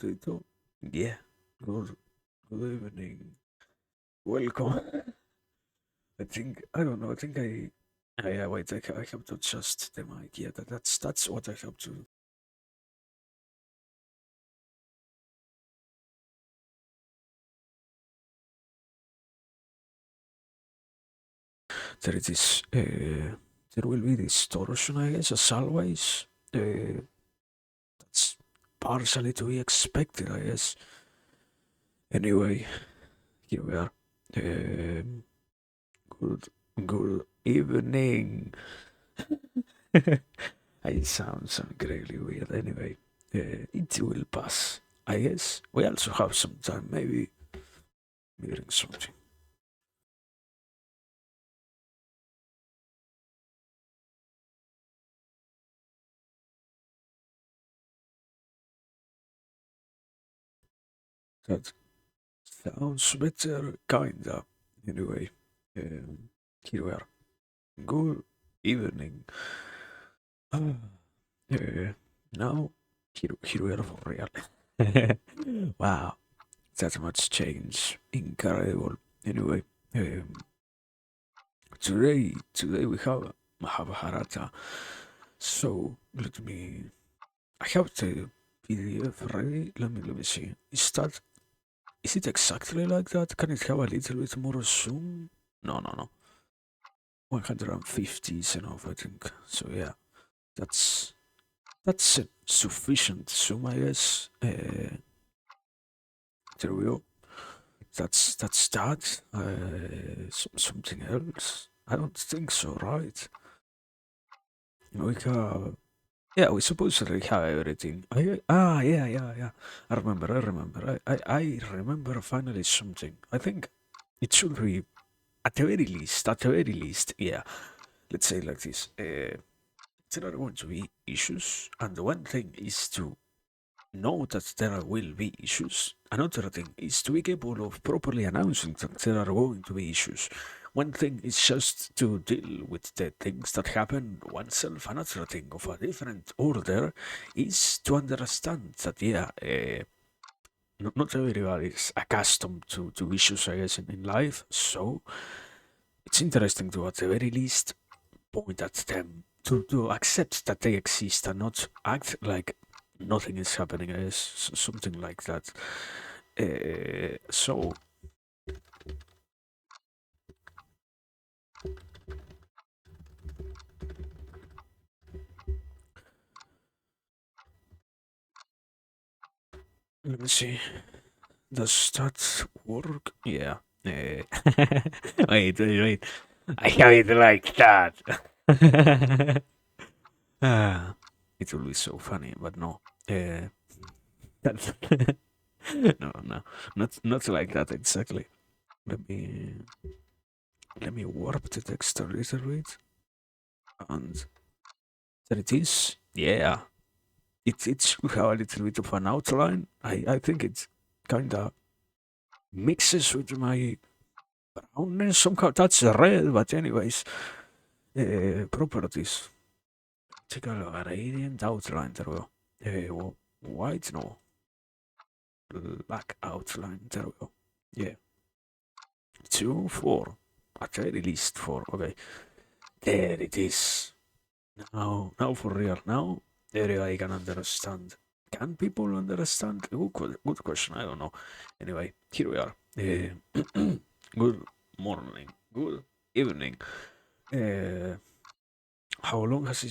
potato. Yeah. Good. Good evening. Welcome. I don't know. I think I. Yeah, wait. I have to adjust the mic. Yeah, that's what I have to. There it is. There will be distortion, I guess, as always. That's partially to be expected, I guess. Anyway, here we are. Um, good, good evening. I sound really weird. Anyway, it will pass. I guess we also have some time, maybe hearing something. That sounds better, kinda. Anyway, here we are. Good evening. Ah, uh, now, here we are for real. Wow, that much change. Incredible. Anyway, um, today we have Mahabharata. So I have the PDF ready. Let me see. Is it exactly like that? Can it have a little bit more zoom? No. 150 is enough, I think. So yeah, that's that's a sufficient zoom, I guess. There we go. That's that. Something else? I don't think so, right? We have. Yeah, we supposedly have everything. Yeah. I remember finally something. I think it should be at the very least, yeah. Let's say like this. There are going to be issues, and one thing is to know that there will be issues. Another thing is to be capable of properly announcing that there are going to be issues. One thing is just to deal with the things that happen oneself. Another thing of a different order is to understand that, yeah, not everybody is accustomed to issues, I guess, in life. So it's interesting to, at the very least, point at them to accept that they exist and not act like nothing is happening. I guess something like that. So let me see. Does that work? Yeah. Wait. I have it like that. Ah, it will be so funny, but no. That's no, not like that exactly. Let me let me warp the text a little bit, and there it is. Yeah, it should have a little bit of an outline. I think it kind of mixes with my brownness somehow. That's red, but anyways, properties. Take a look. Radiant outline. There we go. White, no, black outline. There we go. Yeah, 2, 4. At the very least 4. Okay, there it is. Now for real. Now everybody can understand. Can people understand? Good question. I don't know. Anyway, here we are. Good morning. Good evening. Uh, how long has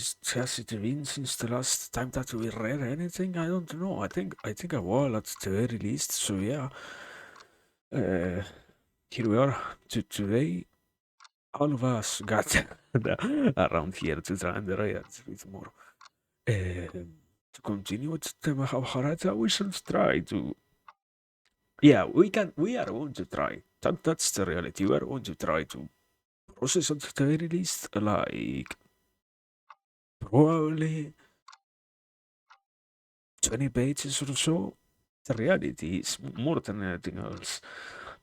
it been since the last time that we read anything? I don't know. I think a while at the very least. So yeah. Uh, Here we are. Today, all of us got around here to try and read a bit more. To continue with the Mahabharata, we should try to. Yeah, we can. We are going to try. That's the reality. We are going to try to process at the very least, like probably 20 pages or so. The reality is more than anything else.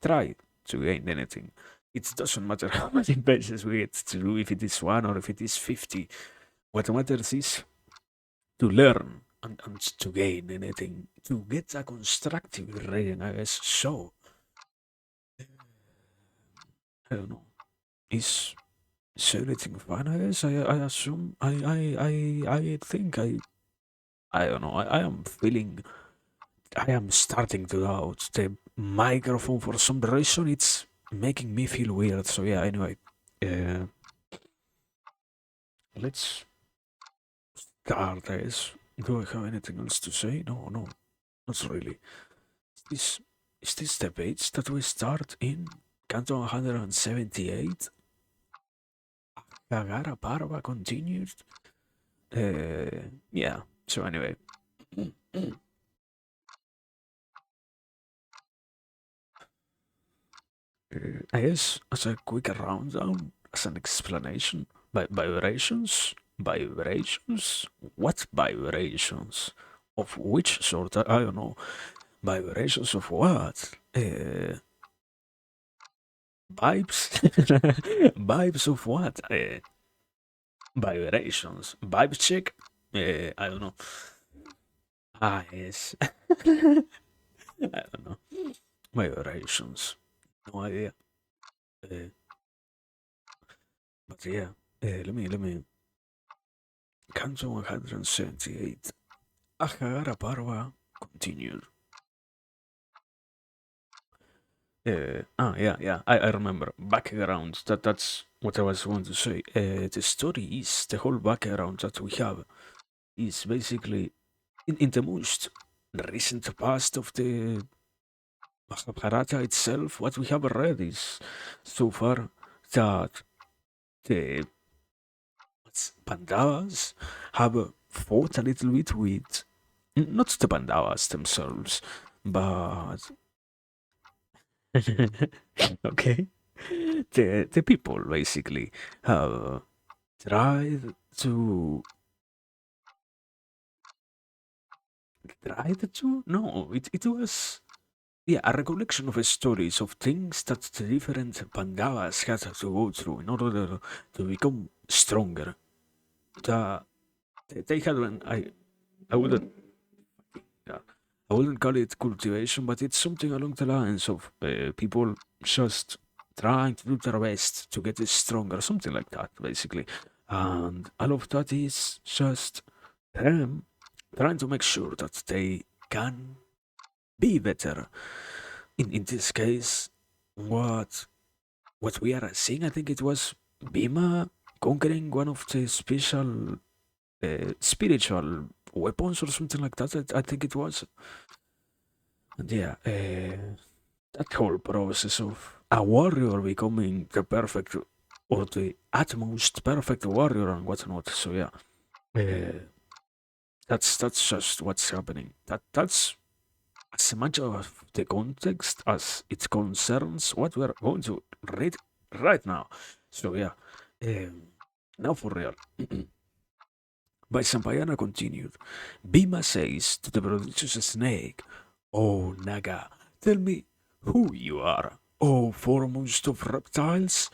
Try to gain anything. It doesn't matter how many pages we get to, if it is one or if it is 50. What matters is to learn and to gain anything, to get a constructive reading, I guess. So, I don't know. Is everything fine? I guess. I assume. I think I don't know. I am feeling. I am starting to doubt the microphone for some reason. It's making me feel weird. So yeah. Anyway, uh, let's start. I guess. Do I have anything else to say? No, no, not really. Is this the page that we start in? Canto 178? Gagara Parva continued? Yeah. So anyway. I guess as a quick rundown, as an explanation, vibrations? Vibrations? What vibrations? Of which sort? I don't know. Vibrations of what? Vibes? Vibes of what? Vibrations. Vibe check? I don't know. Ah, yes. I don't know. Vibrations. No idea. Uh, but yeah. Let me. Canto 178. Ahagara Parva continued. Yeah. I remember. Background. That's what I was going to say. The story is the whole background that we have is basically in the most recent past of the Mahabharata itself. What we have read is so far that the Pandavas have fought a little bit with not the Pandavas themselves, but okay, the people basically have tried to no, it was yeah, a recollection of stories of things that the different Pandavas had to go through in order to become stronger. The, they had an I wouldn't yeah, I wouldn't call it cultivation, but it's something along the lines of people just trying to do their best to get stronger, something like that, basically. And all of that is just them trying to make sure that they can be better. In this case, what what we are seeing, I think it was Bhima conquering one of the special spiritual weapons or something like that. I think it was. And yeah, that whole process of a warrior becoming the perfect or the utmost perfect warrior and whatnot. So yeah, uh, that's just what's happening. That's as much of the context as it concerns what we're going to read right now. So yeah, um, now for real. Vaishampayana continued. Bhima says to the prodigious snake, "O Naga, tell me who you are, O foremost of reptiles.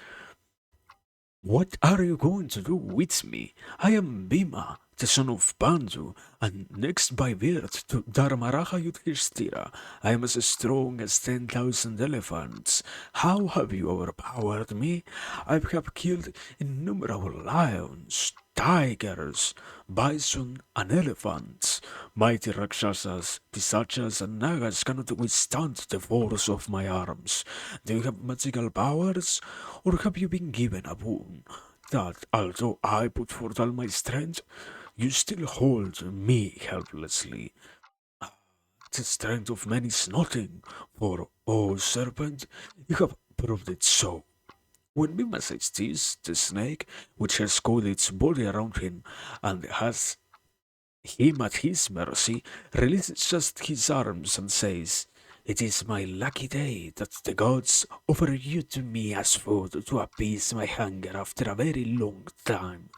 What are you going to do with me? I am Bhima, the son of Pandu, and next by birth to Dharmaraja Yudhishthira. I am as strong as 10,000 elephants. How have you overpowered me? I have killed innumerable lions, tigers, bison, and elephants. Mighty Rakshasas, Pisachas, and Nagas cannot withstand the force of my arms. Do you have magical powers? Or have you been given a boon that, although I put forth all my strength, you still hold me helplessly? The strength of man is nothing, for, O serpent, you have proved it so. When Bhima says this, the snake, which has coiled its body around him and has him at his mercy, releases just his arms and says, "It is my lucky day that the gods offer you to me as food to appease my hunger after a very long time.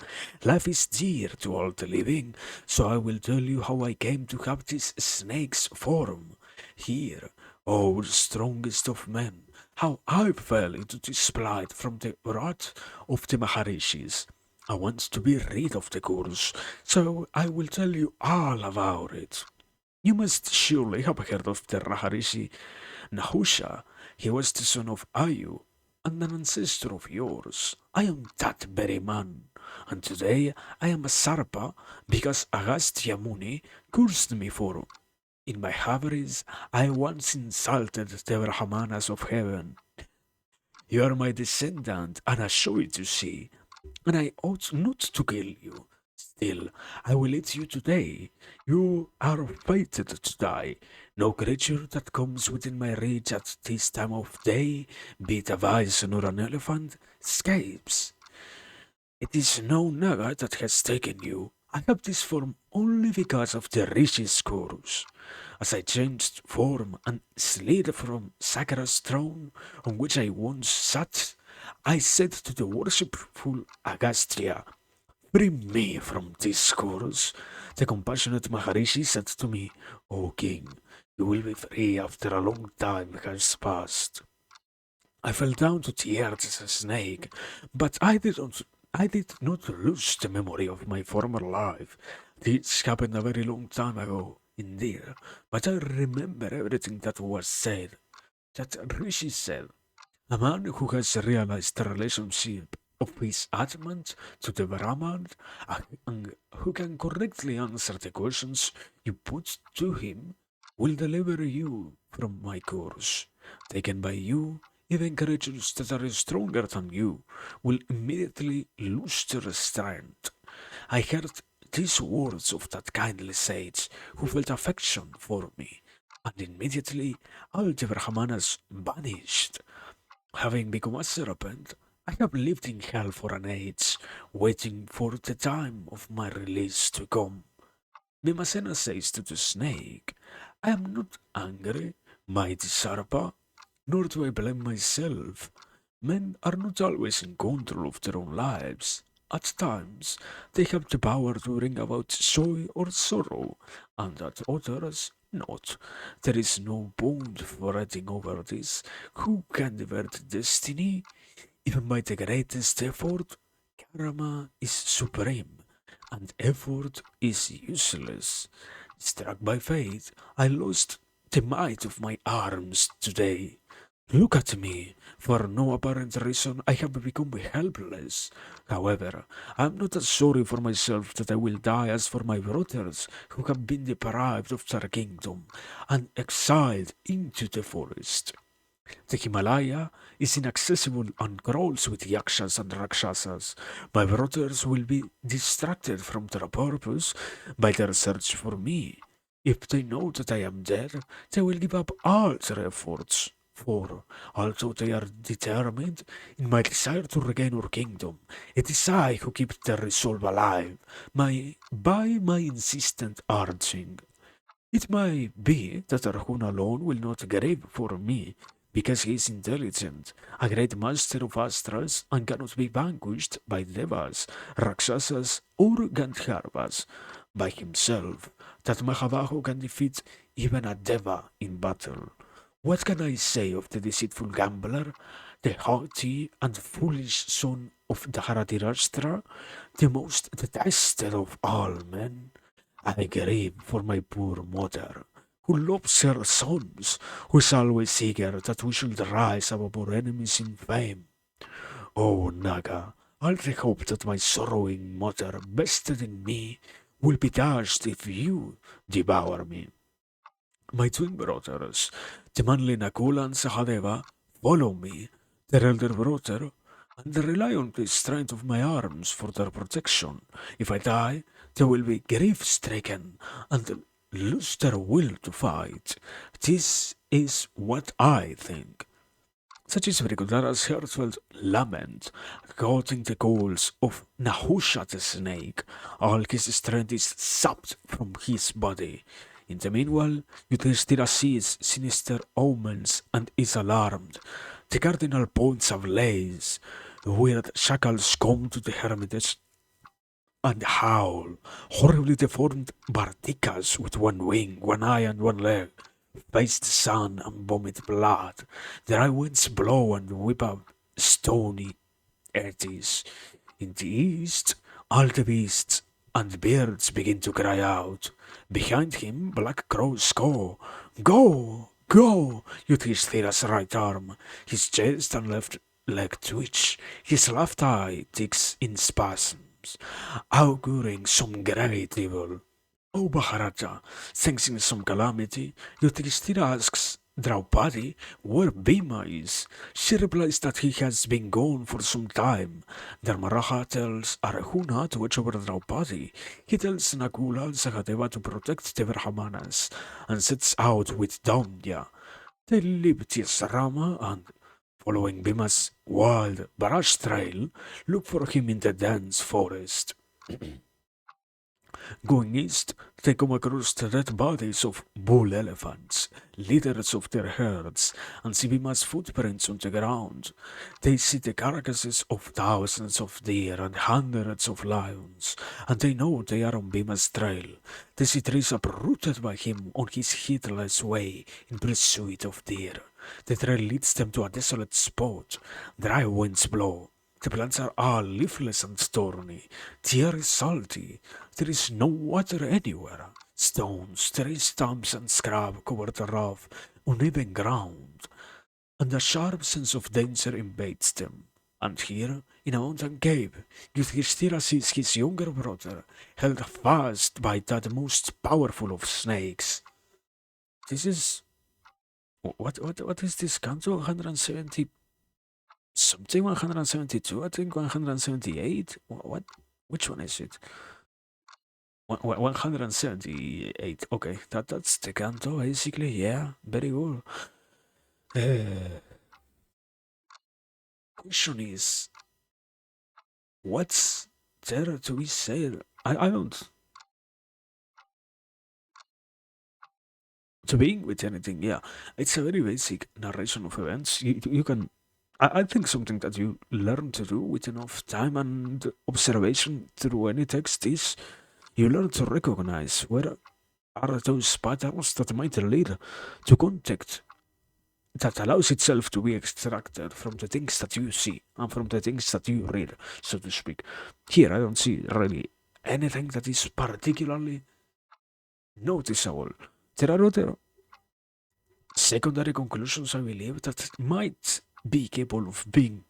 Life is dear to all the living, so I will tell you how I came to have this snake's form. Here, O strongest of men, how I fell into this plight from the wrath of the Maharishis. I want to be rid of the curse, so I will tell you all about it. You must surely have heard of the Maharishi Nahusha. He was the son of Ayu and an ancestor of yours. I am that very man, and today I am a Sarpa because Agastya Muni cursed me for. In my avarice, I once insulted the Brahmanas of heaven. You are my descendant, and I show it to see, and I ought not to kill you. Still, I will eat you today. You are fated to die. No creature that comes within my reach at this time of day, be it a bison or an elephant, escapes. It is no naga that has taken you. I have this form only because of the Rishi's chorus. As I changed form and slid from Sakara's throne, on which I once sat, I said to the worshipful Agastya, "Free me from this chorus." The compassionate Maharishi said to me, "O king, you will be free after a long time has passed." I fell down to tears as a snake, but I did not lose the memory of my former life. This happened a very long time ago, indeed, but I remember everything that was said, that Rishi said. A man who has realized the relationship of his Atman to the Brahman and who can correctly answer the questions you put to him will deliver you from my curse. Taken by you, even creatures that are stronger than you will immediately lose their strength. I heard these words of that kindly sage who felt affection for me, and immediately all the Brahmanas vanished. Having become a serpent, I have lived in hell for an age, waiting for the time of my release to come. Vimasena says to the snake, "I am not angry, mighty Sarpa, nor do I blame myself. Men are not always in control of their own lives. At times, they have the power to bring about joy or sorrow, and at others, not. There is no bond fretting over this. Who can divert destiny? Even by the greatest effort, karma is supreme, and effort is useless. Struck by fate, I lost the might of my arms today. Look at me. For no apparent reason, I have become helpless. However, I am not as sorry for myself that I will die as for my brothers who have been deprived of their kingdom and exiled into the forest. The Himalaya is inaccessible and crawls with yakshas and rakshasas. My brothers will be distracted from their purpose by their search for me. If they know that I am dead, they will give up all their efforts. For, although they are determined in my desire to regain our kingdom, it is I who keep their resolve alive, by my insistent urging. It may be that Arjuna alone will not grieve for me, because he is intelligent, a great master of astrals, and cannot be vanquished by devas, rakshasas, or gandharvas. By himself, that Mahabahu can defeat even a deva in battle. What can I say of the deceitful gambler, the haughty and foolish son of Dharatirashtra, the most detested of all men? I grieve for my poor mother, who loves her sons, who is always eager that we should rise above our enemies in fame. Oh, Naga, I'll hope that my sorrowing mother, vested in me, will be dashed if you devour me. My twin brothers, the manly Nakula and Sahadeva, follow me, their elder brother, and they rely on the strength of my arms for their protection. If I die, they will be grief-stricken and lose their will to fight. This is what I think. Such is Vrikudara's heartfelt lament, quoting the calls of Nahusha the snake. All his strength is sapped from his body. In the meanwhile, Yudhishthira sees sinister omens and is alarmed. The cardinal points ablaze. Weird shackles come to the hermitage and howl. Horribly deformed Bardikas with one wing, one eye, and one leg face the sun and vomit blood. Their eye winds blow and whip out stony eddies. In the east, all the beasts and birds begin to cry out. Behind him, black crows go. Go! Go! Yudhishthira's right arm, his chest and left leg twitch, his left eye ticks in spasms, auguring some great evil. O Maharaja, sensing some calamity, Yudhishthira asks Draupadi where Bhima is. She replies that he has been gone for some time. Dharmaraja tells Arjuna to watch over Draupadi. He tells Nakula and Sahadeva to protect the Brahmanas and sets out with Daumya. They leave Rama and, following Bhima's wild barrage trail, look for him in the dense forest. Going east, they come across the dead bodies of bull elephants, leaders of their herds, and see Bima's footprints on the ground. They see the carcasses of thousands of deer and hundreds of lions, and they know they are on Bima's trail. They see trees uprooted by him on his heedless way in pursuit of deer. The trail leads them to a desolate spot. Dry winds blow. The plants are all leafless and thorny. The air is salty. There is no water anywhere. Stones, tree stumps, and scrub cover the rough, uneven ground, and a sharp sense of danger invades them. And here, in a mountain cave, Yudhishthira sees his younger brother held fast by that most powerful of snakes. This is what is this? Canto 170 something 172, I think 178. What? Which one is it? 178. Okay, that's the canto basically. Yeah, very good. Question is, what's there to be said? I don't to begin with anything. Yeah, it's a very basic narration of events. You can I think something that you learn to do with enough time and observation through any text is you learn to recognize where are those patterns that might lead to context that allows itself to be extracted from the things that you see and from the things that you read, so to speak. Here, I don't see really anything that is particularly noticeable. There are other secondary conclusions, I believe, that might be capable of being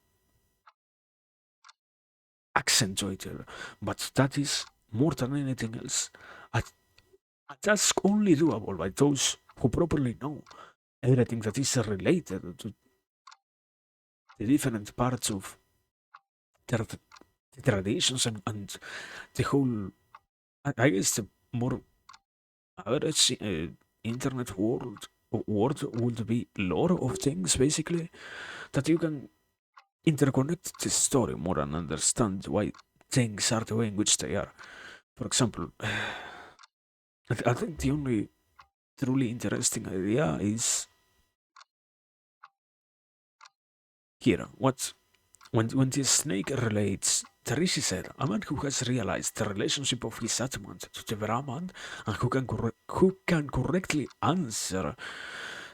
accentuated, but that is more than anything else a task only doable by those who properly know everything that is related to the different parts of their the traditions and the whole. I guess the more average internet world would be lore of things basically that you can interconnect the story more and understand why things are the way in which they are. For example, I think the only truly interesting idea is here. When the snake relates, Tarishi said, a man who has realized the relationship of his Atman to the Brahman and who can correctly answer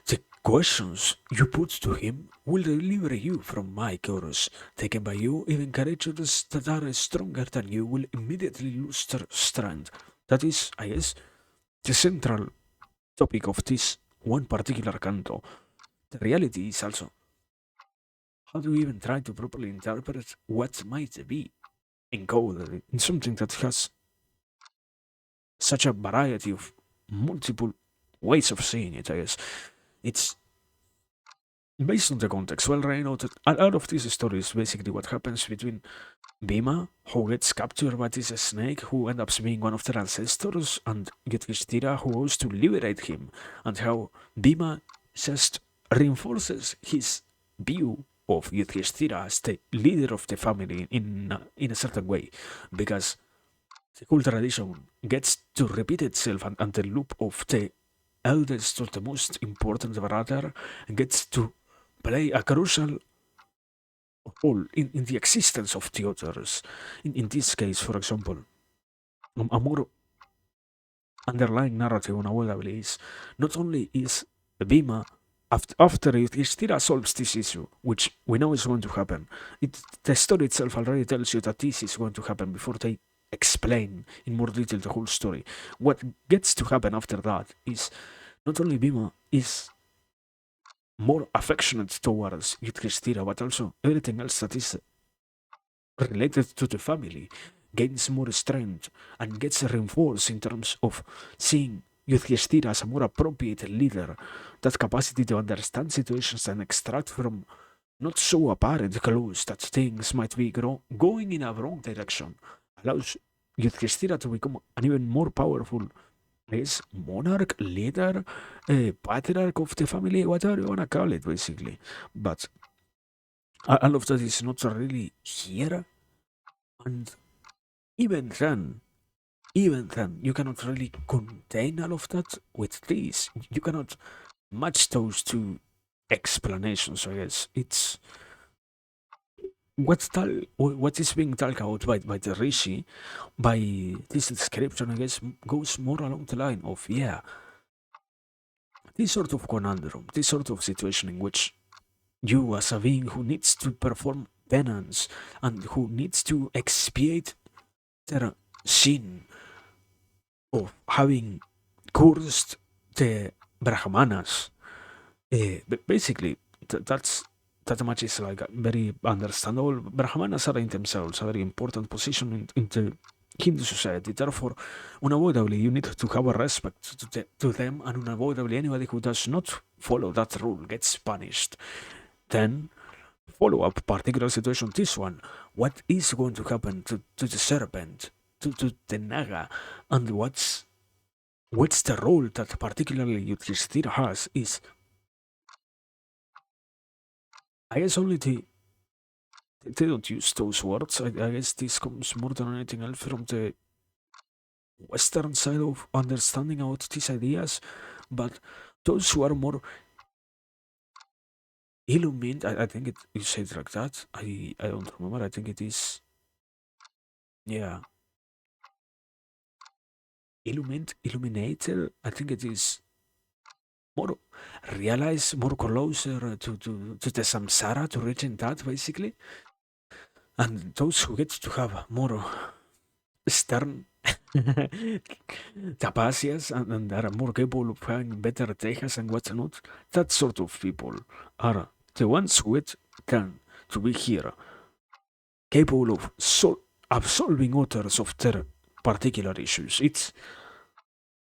the questions you put to him will deliver you from my chorus. Taken by you, even creatures that are stronger than you will immediately lose their strength. That is, I guess, the central topic of this one particular canto. The reality is also how do we even try to properly interpret what might be encoded in something that has such a variety of multiple ways of seeing it, I guess. It's based on the context. Well, I know that a lot of this story is basically what happens between Bhima, who gets captured by this snake, who ends up being one of their ancestors, and Yudhishthira, who goes to liberate him, and how Bhima just reinforces his view of Yudhishthira as the leader of the family in a certain way, because the whole tradition gets to repeat itself, and the loop of the eldest or the most important brother gets to play a crucial role in the existence of the others. In this case, for example, a more underlying narrative unavoidably is not only is Bhima after Yudhishthira solves this issue, which we know is going to happen, the story itself already tells you that this is going to happen before they explain in more detail the whole story. What gets to happen after that is not only Bhima is more affectionate towards Yudhishthira, but also everything else that is related to the family gains more strength and gets reinforced in terms of seeing Yudhishthira as a more appropriate leader. That capacity to understand situations and extract from not so apparent clues that things might be going in a wrong direction allows Yudhishthira to become an even more powerful is monarch, leader, patriarch of the family, whatever you wanna call it, basically. But all of that is not really here, and even then, even then, you cannot really contain all of that with this. You cannot match those two explanations. I guess it's what is being talked about by the rishi, by this description. I guess goes more along the line of this sort of conundrum, this sort of situation in which you, as a being who needs to perform penance and who needs to expiate their sin of having cursed the Brahmanas. Basically, that much is like very understandable. Brahmanas are in themselves a very important position in the Hindu society. Therefore, unavoidably, you need to have a respect to them, and unavoidably, anybody who does not follow that rule gets punished. Then, follow up particular situation, this one. What is going to happen to the serpent, to the Naga, and what's the role that particularly Yudhishthira has is, I guess only they don't use those words. I guess this comes more than anything else from the Western side of understanding about these ideas, but those who are more illumined, I think it you say it like that. I don't remember. I think it is, yeah, illuminated. I think it is more realize, more closer to the samsara, to reaching that basically. And those who get to have more stern tapasias and are more capable of having better tejas and what's not, that sort of people are the ones who get tend to be here, capable of absolving others of their particular issues. It's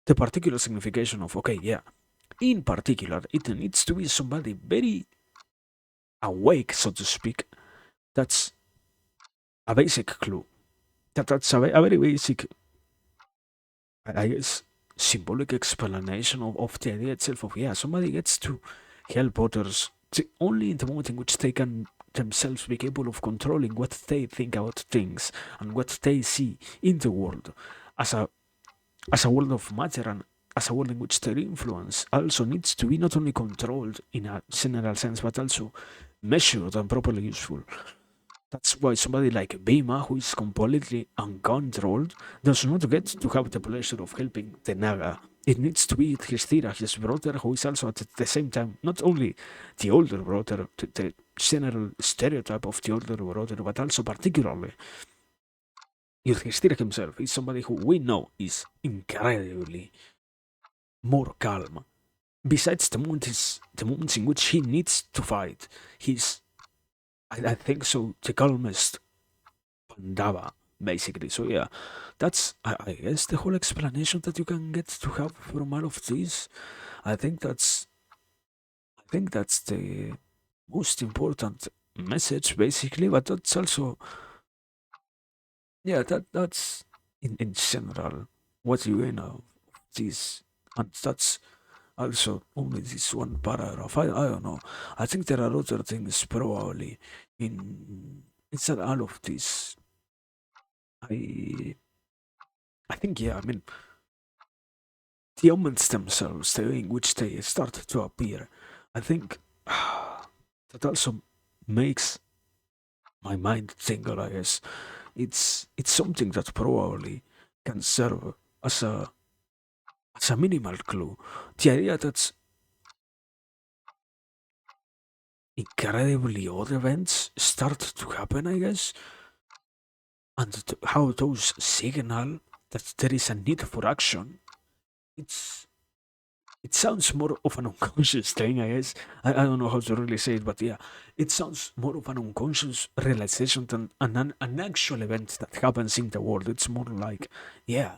the particular signification of, okay, yeah, in particular, it needs to be somebody very awake, so to speak. That's a basic clue. That's a very basic, I guess, symbolic explanation of the idea itself of, yeah, somebody gets to help others only in the moment in which they can themselves be capable of controlling what they think about things and what they see in the world as a world of matter, and as a world in which their influence also needs to be not only controlled in a general sense but also measured and properly useful. That's why somebody like Bhima, who is completely uncontrolled, does not get to have the pleasure of helping the Naga. It needs to be Histira, his brother, who is also at the same time not only the older brother, the general stereotype of the older brother, but also particularly Yudhishthira himself is somebody who we know is incredibly more calm. Besides the moments in which he needs to fight, he's I think so the calmest Pandava, basically. So yeah, that's I guess the whole explanation that you can get to have from all of this. I think that's I think that's the most important message, basically. But that's also yeah that's in general what you know of this, and that's also only this one paragraph. I don't know. I think there are other things probably in inside all of this. I I think yeah. I mean the omens themselves, the way in which they start to appear, I think that also makes my mind tingle. I guess it's something that probably can serve as a minimal clue. The idea that incredibly odd events start to happen, I guess, and how those signal that there is a need for action. It's it sounds more of an unconscious thing, I guess. I don't know how to really say it, but yeah, it sounds more of an unconscious realization than an actual event that happens in the world. It's more like, yeah,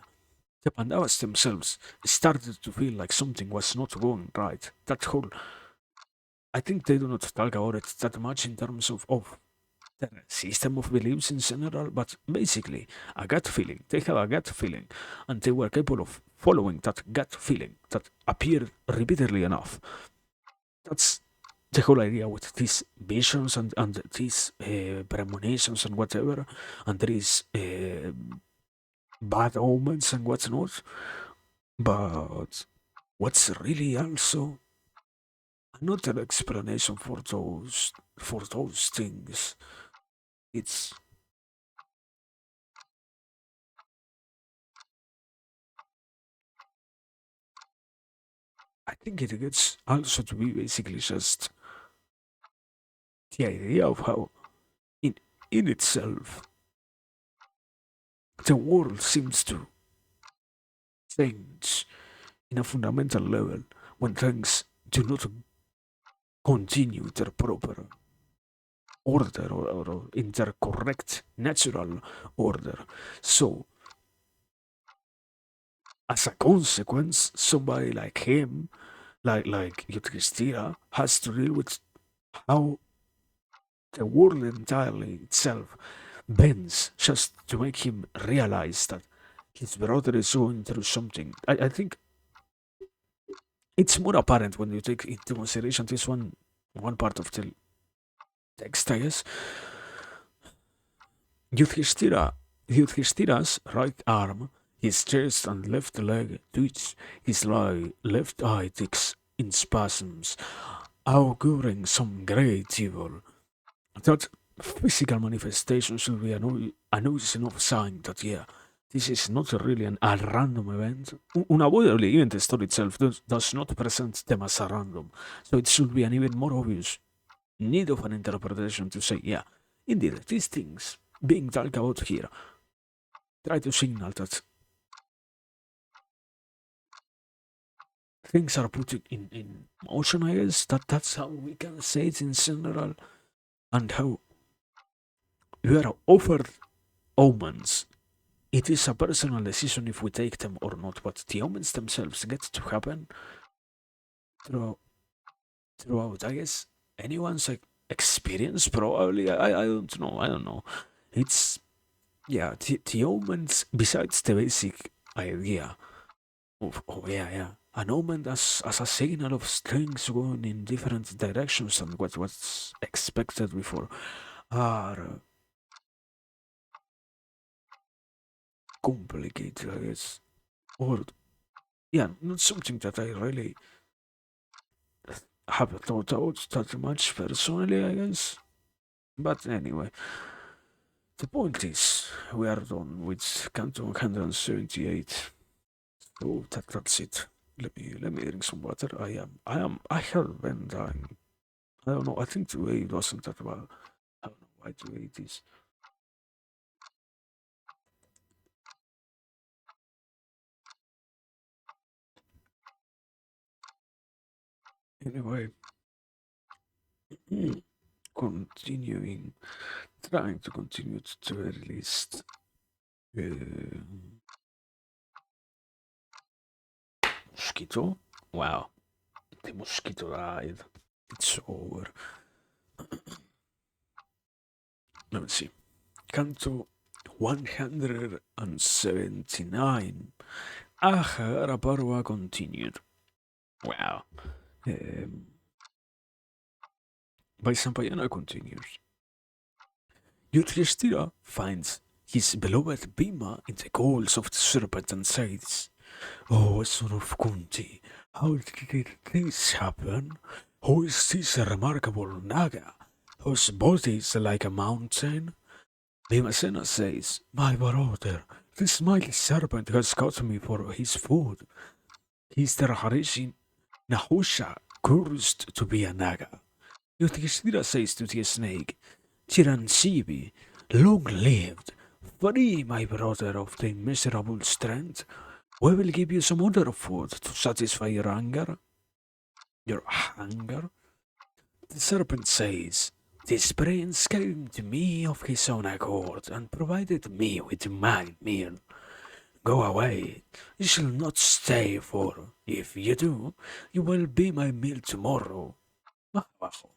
the Pandavas themselves started to feel like something was not going right. That whole, I think they do not talk about it that much in terms of the system of beliefs in general, but basically, a gut feeling. They have a gut feeling, and they were capable of following that gut feeling that appeared repeatedly enough. That's the whole idea with these visions and these premonitions and whatever, and these bad omens and what's not. But what's really also another explanation for those things? It's I think it gets also to be basically just the idea of how in in itself the world seems to change in a fundamental level when things do not continue their proper order or in their correct natural order. So as a consequence, somebody like him, like Yudhishthira, has to deal with how the world entirely itself bends just to make him realize that his brother is going through something. I think it's more apparent when you take into consideration this one part of the text, I guess. Yudhishthira, Yudhishthira's right arm, his chest and left leg twitch, his left eye ticks in spasms, auguring some great evil. That physical manifestation should be a notice enough sign that, yeah, this is not really a random event. Unavoidably, even the story itself does not present them as a random. So it should be an even more obvious need of an interpretation to say, yeah, indeed, these things being talked about here try to signal that things are put in motion, I guess. That's how we can say it in general, and how we are offered omens. It is a personal decision if we take them or not, but the omens themselves get to happen throughout, throughout I guess, anyone's like, experience, probably. I don't know. I don't know. It's, yeah, the omens, besides the basic idea oh yeah, yeah. An omen as a signal of strings going in different directions and what's expected before are complicated, I guess. Or, yeah, not something that I really have thought about that much personally, I guess. But anyway, the point is, we are done with Canto 178. So that's it. Let me drink some water. I have been dying. I don't know. I think the way it wasn't that well. I don't know why the way it is. Anyway, continuing, trying to continue to the very least. Uh, Mosquito? Wow, the mosquito died. It's over. Let me see. Canto 179. Ahara Parva continued. Wow. Um, Vaisampayana continues. Yudhishthira finds his beloved Bhima in the coils of the serpent and says, "Oh, son of Kunti, how did this happen? Who is this remarkable Naga, whose body is like a mountain?" Bhimasena says, "My brother, this mighty serpent has caught me for his food. He is the Harishi Nahusha, cursed to be a Naga. Yudhishthira says to the snake, Chiranjeevi, long lived, free my brother of the miserable strength. We will give you some other food to satisfy your hunger. Your hunger? The serpent says, This prince came to me of his own accord and provided me with my meal. Go away. You shall not stay, for if you do, you will be my meal tomorrow. Mahabaho.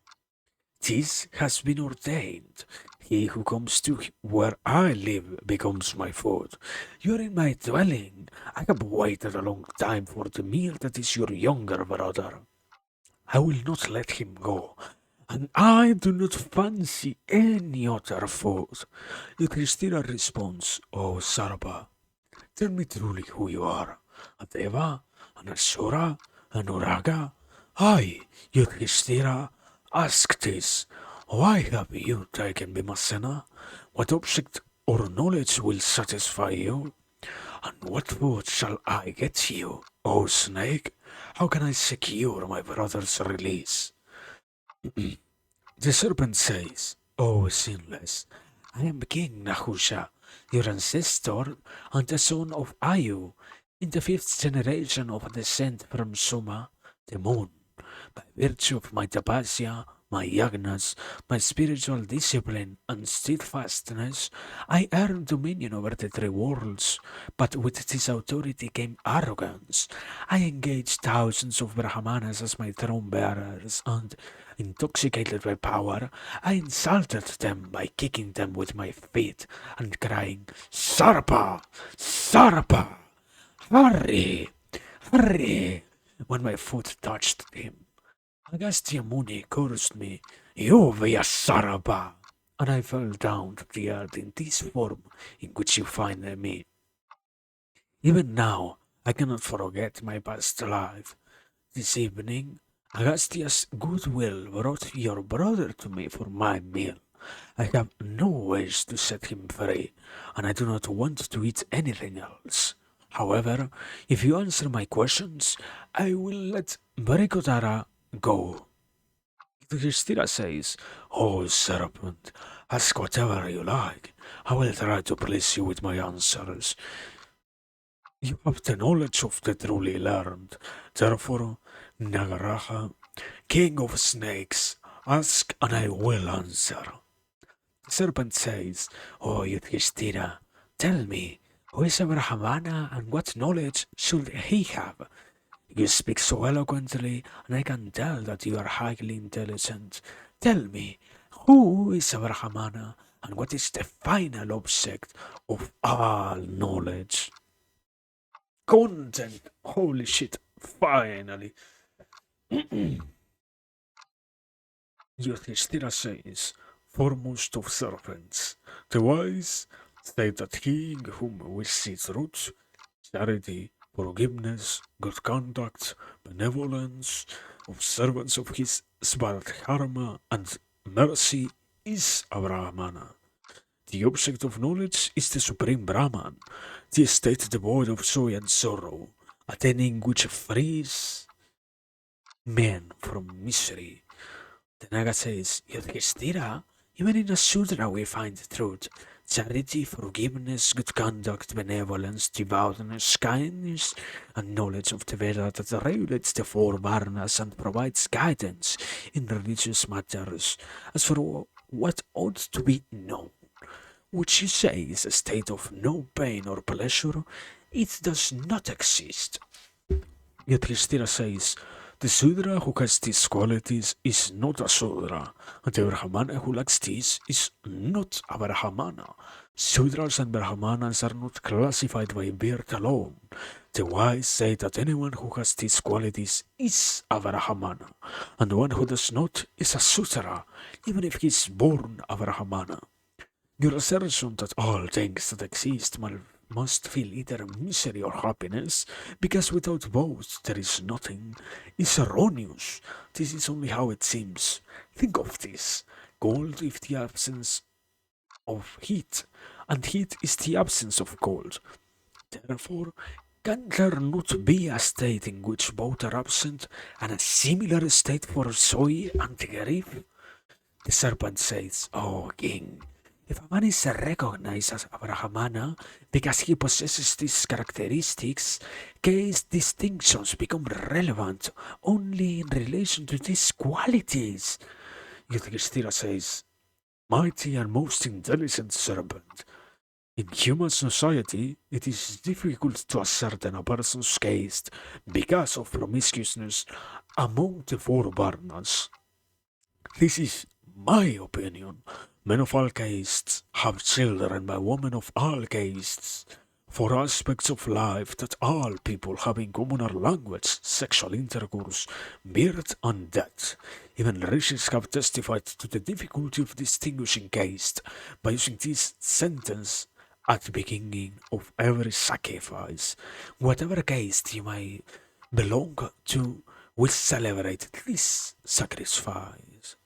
This has been ordained. He who comes to where I live becomes my food. You're in my dwelling. I have waited a long time for the meal that is your younger brother. I will not let him go, and I do not fancy any other food. Yudhishthira responds, O Sarpa, tell me truly who you are. A Deva? An Asura? An Uraga? I, Yudhishthira, ask this. Why have you taken Bhimasena? What object or knowledge will satisfy you? And what food shall I get you, O snake? How can I secure my brother's release? The serpent says, O sinless, I am King Nahusha, your ancestor and the son of Ayu, in the fifth generation of descent from Suma, the moon. By virtue of my tapasya, my yagnas, my spiritual discipline and steadfastness, I earned dominion over the three worlds, but with this authority came arrogance. I engaged thousands of Brahmanas as my throne bearers, and, intoxicated by power, I insulted them by kicking them with my feet and crying, Sarpa! Sarpa! Hurry! Hurry! When my foot touched him. Agastya Muni cursed me, You Vyasarabha! And I fell down to the earth in this form in which you find me. Even now, I cannot forget my past life. This evening, Agastya's goodwill brought your brother to me for my meal. I have no wish to set him free, and I do not want to eat anything else. However, if you answer my questions, I will let Barikodara go. Yudhishthira says, Oh serpent, ask whatever you like. I will try to please you with my answers. You have the knowledge of the truly learned. Therefore, Nagaraja, king of snakes, ask and I will answer. The serpent says, Oh Yudhishthira, tell me, who is a Brahmana and what knowledge should he have? You speak so eloquently, and I can tell that you are highly intelligent. Tell me, who is a Brahmana, and what is the final object of all knowledge? Content! Holy shit, finally! Yudhishthira says, Foremost of serpents, the wise state that he in whom we see truth, charity, forgiveness, good conduct, benevolence, observance of his svadharma, and mercy is a Brahmana. The object of knowledge is the Supreme Brahman, the state devoid of joy and sorrow, attaining which frees men from misery. The Naga says, Yudhishthira, even in a Sudra we find truth, charity, forgiveness, good conduct, benevolence, devoutness, kindness, and knowledge of the Veda that regulates the four varnas and provides guidance in religious matters. As for what ought to be known, which you say is a state of no pain or pleasure, it does not exist. Yudhishthira says, the Sudra who has these qualities is not a Sudra, and the Brahmana who lacks these is not a Brahmana. Sudras and Brahmanas are not classified by birth alone. The wise say that anyone who has these qualities is a Brahmana, and one who does not is a Sudra, even if he is born a Brahmana. Your assertion that all things that exist must feel either misery or happiness, because without both there is nothing, is erroneous. This is only how it seems. Think of this. Cold is the absence of heat, and heat is the absence of cold. Therefore, Can there not be a state in which both are absent, and a similar state for joy and grief? The serpent says, "O king, if a man is recognized as a Brahmana because he possesses these characteristics, caste distinctions become relevant only in relation to these qualities." Yudhishthira says, "Mighty and most intelligent serpent, in human society, it is difficult to ascertain a person's caste because of promiscuousness among the four varnas. This is my opinion. Men of all castes have children by women of all castes. For aspects of life that all people have in common are language, sexual intercourse, birth, and death. Even rishis have testified to the difficulty of distinguishing caste by using this sentence at the beginning of every sacrifice. Whatever caste you may belong to, we celebrate this sacrifice.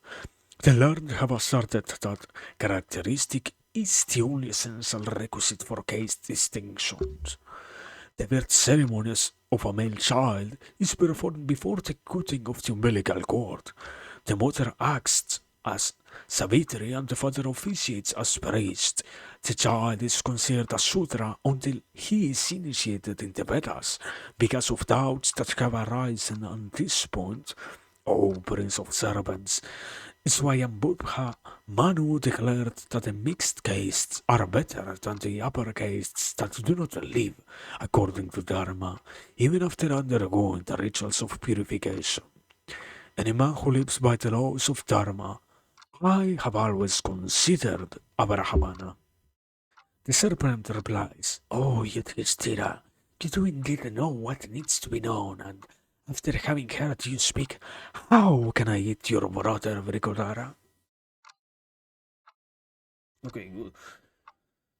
The learned have asserted that characteristic is the only essential requisite for caste distinctions. The birth ceremonies of a male child is performed before the cutting of the umbilical cord. The mother acts as Savitri and the father officiates as priest. The child is considered a Sudra until he is initiated in the Vedas. Because of doubts that have arisen on this point, O Prince of Serpents, Swayambhudha Manu declared that the mixed castes are better than the upper castes that do not live according to Dharma, even after undergoing the rituals of purification. Any man who lives by the laws of Dharma, I have always considered a Brahmana. The serpent replies, "Oh, Yudhishthira, you do indeed know what needs to be known, and after having heard you speak, how can I eat your brother Vrikodara?" Okay, good.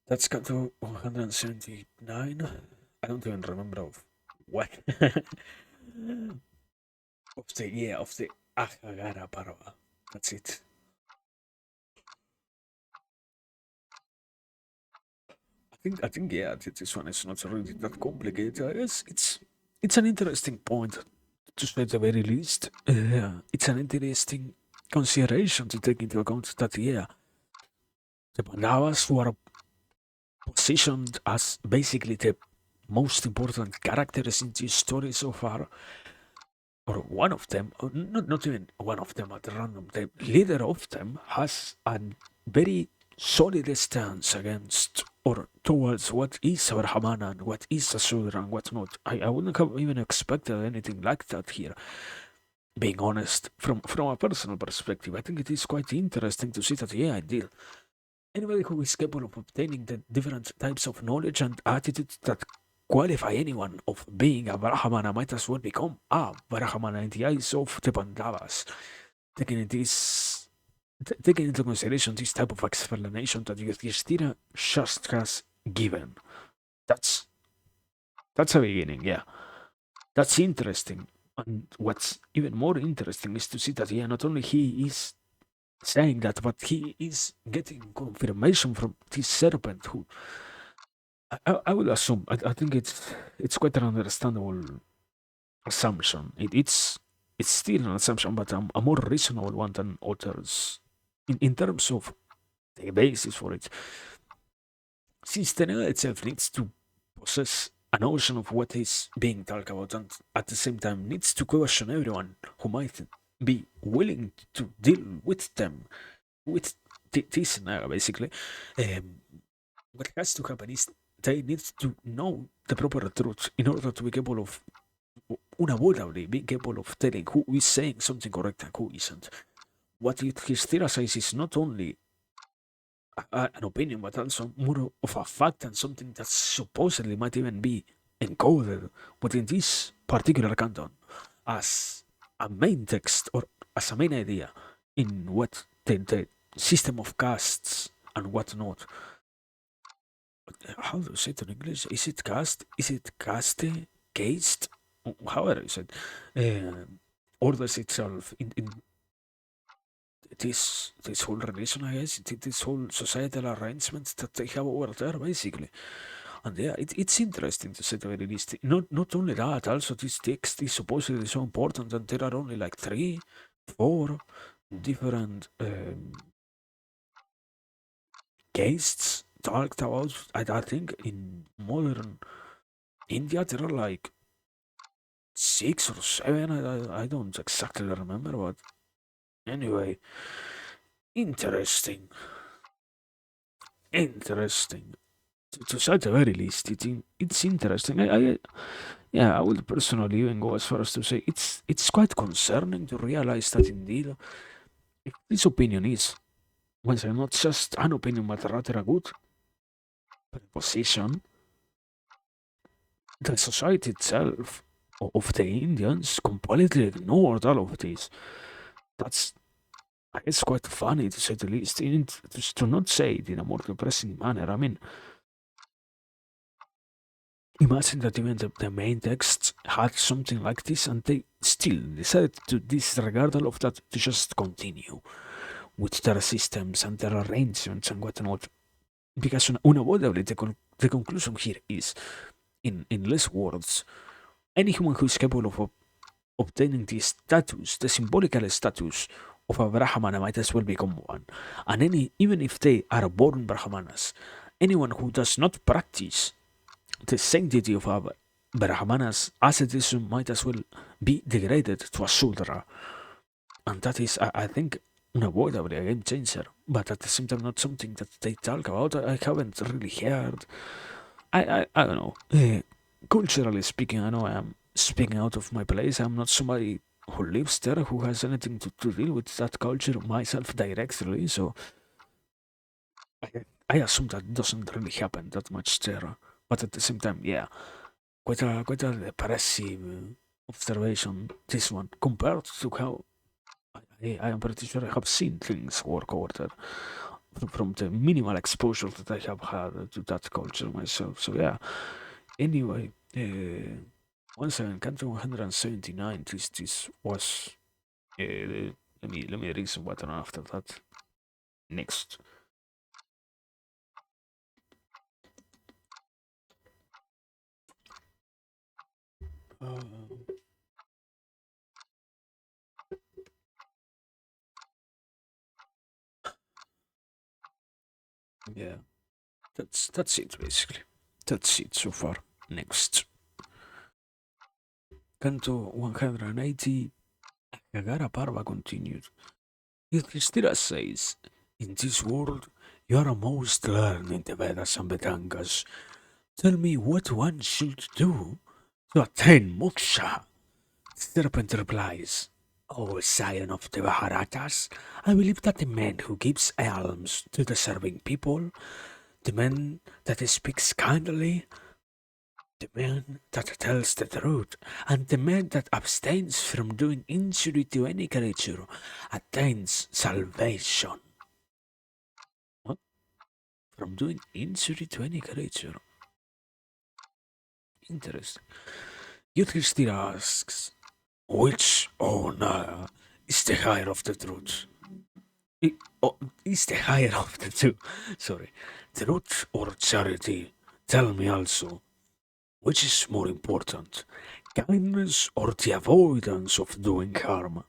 That's got to 179. I don't even remember of what. of the Ahagara Parva. That's it. I think, yeah, this one is not really that complicated. I guess it's an interesting point, to say the very least. It's an interesting consideration to take into account that, yeah, the Pandavas who are positioned as basically the most important characters in this story so far, or one of them, or not even one of them at random, the leader of them has a very solid stance against or towards what is a Brahmana and what is a Sudra and what not. I wouldn't have even expected anything like that here. Being honest, from a personal perspective, I think it is quite interesting to see that, yeah, indeed, anybody who is capable of obtaining the different types of knowledge and attitudes that qualify anyone of being a Brahmana might as well become a Brahmana in the eyes of the Pandavas. Taking this, taking into consideration this type of explanation that Yudhishthira just has given. That's that's a beginning, yeah. That's interesting. And what's even more interesting is to see that, yeah, not only he is saying that, but he is getting confirmation from this serpent who I would assume. I think it's quite an understandable assumption. It's still an assumption, but a more reasonable one than others in terms of the basis for it. Since Tenega itself needs to possess a notion of what is being talked about, and at the same time needs to question everyone who might be willing to deal with them, with this scenario, basically. Um, what has to happen is they need to know the proper truth in order to be capable of unavoidably being capable of telling who is saying something correct and who isn't. What Yudhishthira says is not only an opinion, but also more of a fact and something that supposedly might even be encoded within this particular canton as a main text or as a main idea in what the system of castes and whatnot. How do you say it in English? Is it caste? Is it caste? Caste? However, is it orders itself in this whole religion, I guess, this whole societal arrangement that they have over there, basically. And yeah, it's interesting to say the very least. Not only that, also this text is supposedly so important that there are only like three, four different castes talked about. I think in modern India there are like six or seven. I don't exactly remember, but anyway, interesting, interesting. To say the very least, it's interesting. Yeah, I would personally even go as far as to say it's quite concerning to realize that indeed, if this opinion is, once again, not just an opinion but rather a good position, the society itself of the Indians completely ignored all of this. That's it's quite funny to say the least. Just to not say it in a more depressing manner. I mean, imagine that even the main text had something like this, and they still decided to disregard all of that to just continue with their systems and their arrangements and whatnot. Because unavoidably, the conclusion here is, in less words, any human who is capable of obtaining the status, the symbolical status of a Brahmana might as well become one. And even if they are born Brahmanas, anyone who does not practice the sanctity of a Brahmana's asceticism might as well be degraded to a Sudra. And that is, I think, unavoidably a game changer, but at the same time, not something that they talk about. I haven't really heard. I don't know. Culturally speaking, I know I am speaking out of my place. I'm not somebody who lives there who has anything to deal with that culture myself directly, so I assume that doesn't really happen that much there. But at the same time, yeah, quite a depressive observation, this one, compared to how I am pretty sure I have seen things work over there from the minimal exposure that I have had to that culture myself. So yeah. Anyway, 179, this was. Let me read some button after that. Next. Uh, yeah, that's it basically. That's it so far. Next. Canto 180. Gagara Parva continued. Yudhishthira says, in this world, you are most learned in the Vedas and Vedangas. Tell me what one should do to attain moksha. Serpent replies, O scion of the Maharajas, I believe that the man who gives alms to deserving people, the man that speaks kindly, the man that tells the truth, and the man that abstains from doing injury to any creature attains salvation. What? From doing injury to any creature? Interesting. Yudhishthira asks, which, oh no, is the higher of the truth? Oh, is the higher of the two? Sorry. Truth or charity? Tell me also, which is more important? Kindness or the avoidance of doing harm?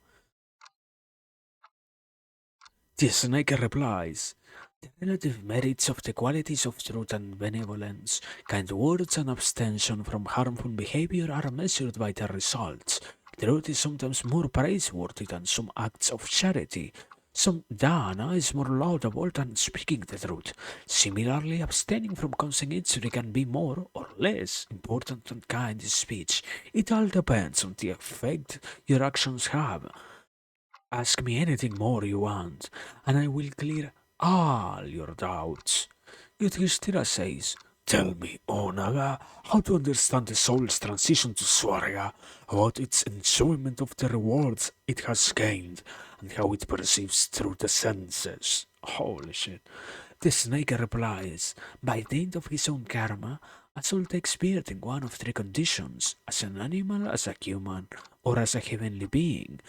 The snake replies, the relative merits of the qualities of truth and benevolence, kind words and abstention from harmful behavior are measured by their results. Truth is sometimes more praiseworthy than some acts of charity. Some dana is more laudable than speaking the truth. Similarly, abstaining from causing injury can be more or less important than kind speech. It all depends on the effect your actions have. Ask me anything more you want, and I will clear all your doubts. Yudhishthira says, tell me, O Naga, how to understand the soul's transition to Swarga, about its enjoyment of the rewards it has gained, and how it perceives through the senses. Holy shit. The snake replies, by the end of his own karma, a soul takes birth in one of three conditions, as an animal, as a human, or as a heavenly being.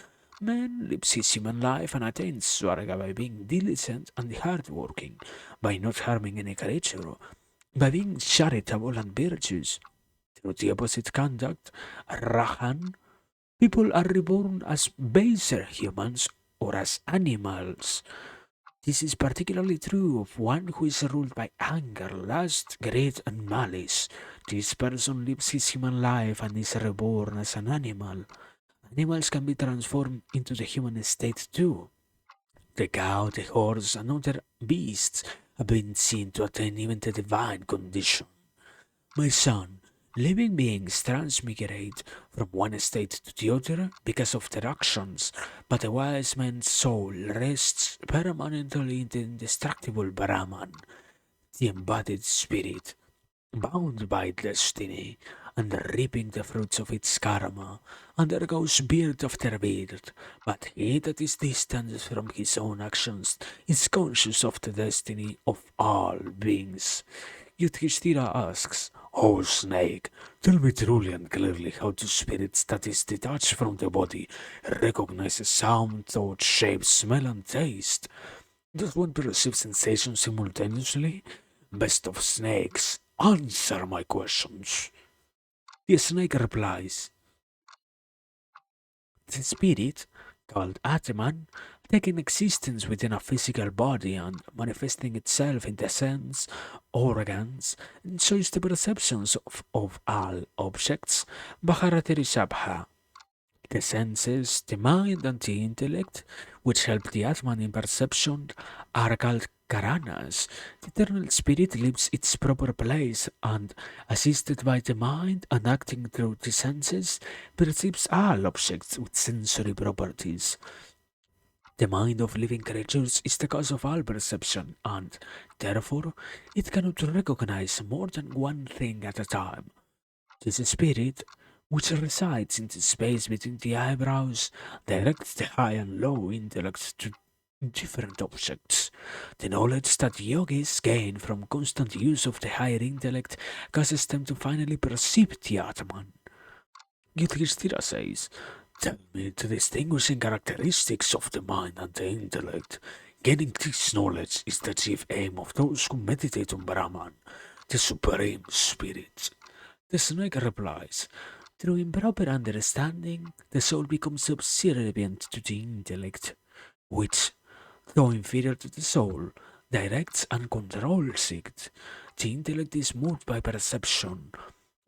Man lives his human life and attains Swarga by being diligent and hardworking, by not harming any creature, By being charitable and virtuous, through the opposite conduct, Rahan, people are reborn as baser humans or as animals. This is particularly true of one who is ruled by anger, lust, greed, and malice. This person lives his human life and is reborn as an animal. Animals can be transformed into the human state too. The cow, the horse, and other beasts have been seen to attain even the divine condition. My son, living beings transmigrate from one state to the other because of their actions, but the wise man's soul rests permanently in the indestructible Brahman, the embodied spirit, bound by destiny and reaping the fruits of its karma, undergoes beard after beard, but he that is distant from his own actions is conscious of the destiny of all beings. Yudhishthira asks, "O snake, tell me truly and clearly how the spirit that is detached from the body recognizes sound, thought, shape, smell, and taste. Does one perceive sensations simultaneously? Best of snakes, answer my questions." The snake replies, "The spirit, called Atman, taking existence within a physical body and manifesting itself in the sense, organs, enjoys the perceptions of all objects, Bharatiri the senses, the mind, and the intellect, which help the Atman in perception, are called Karanas. The eternal spirit leaves its proper place and, assisted by the mind and acting through the senses, perceives all objects with sensory properties. The mind of living creatures is the cause of all perception, and, therefore, it cannot recognize more than one thing at a time. This spirit, which resides in the space between the eyebrows, directs the high and low intellect to different objects. The knowledge that yogis gain from constant use of the higher intellect causes them to finally perceive the Atman. Yudhishthira says, "Tell me the distinguishing characteristics of the mind and the intellect. Gaining this knowledge is the chief aim of those who meditate on Brahman, the Supreme Spirit." The snake replies, "Through improper understanding, the soul becomes subservient to the intellect, which, though inferior to the soul, directs and controls it. The intellect is moved by perception,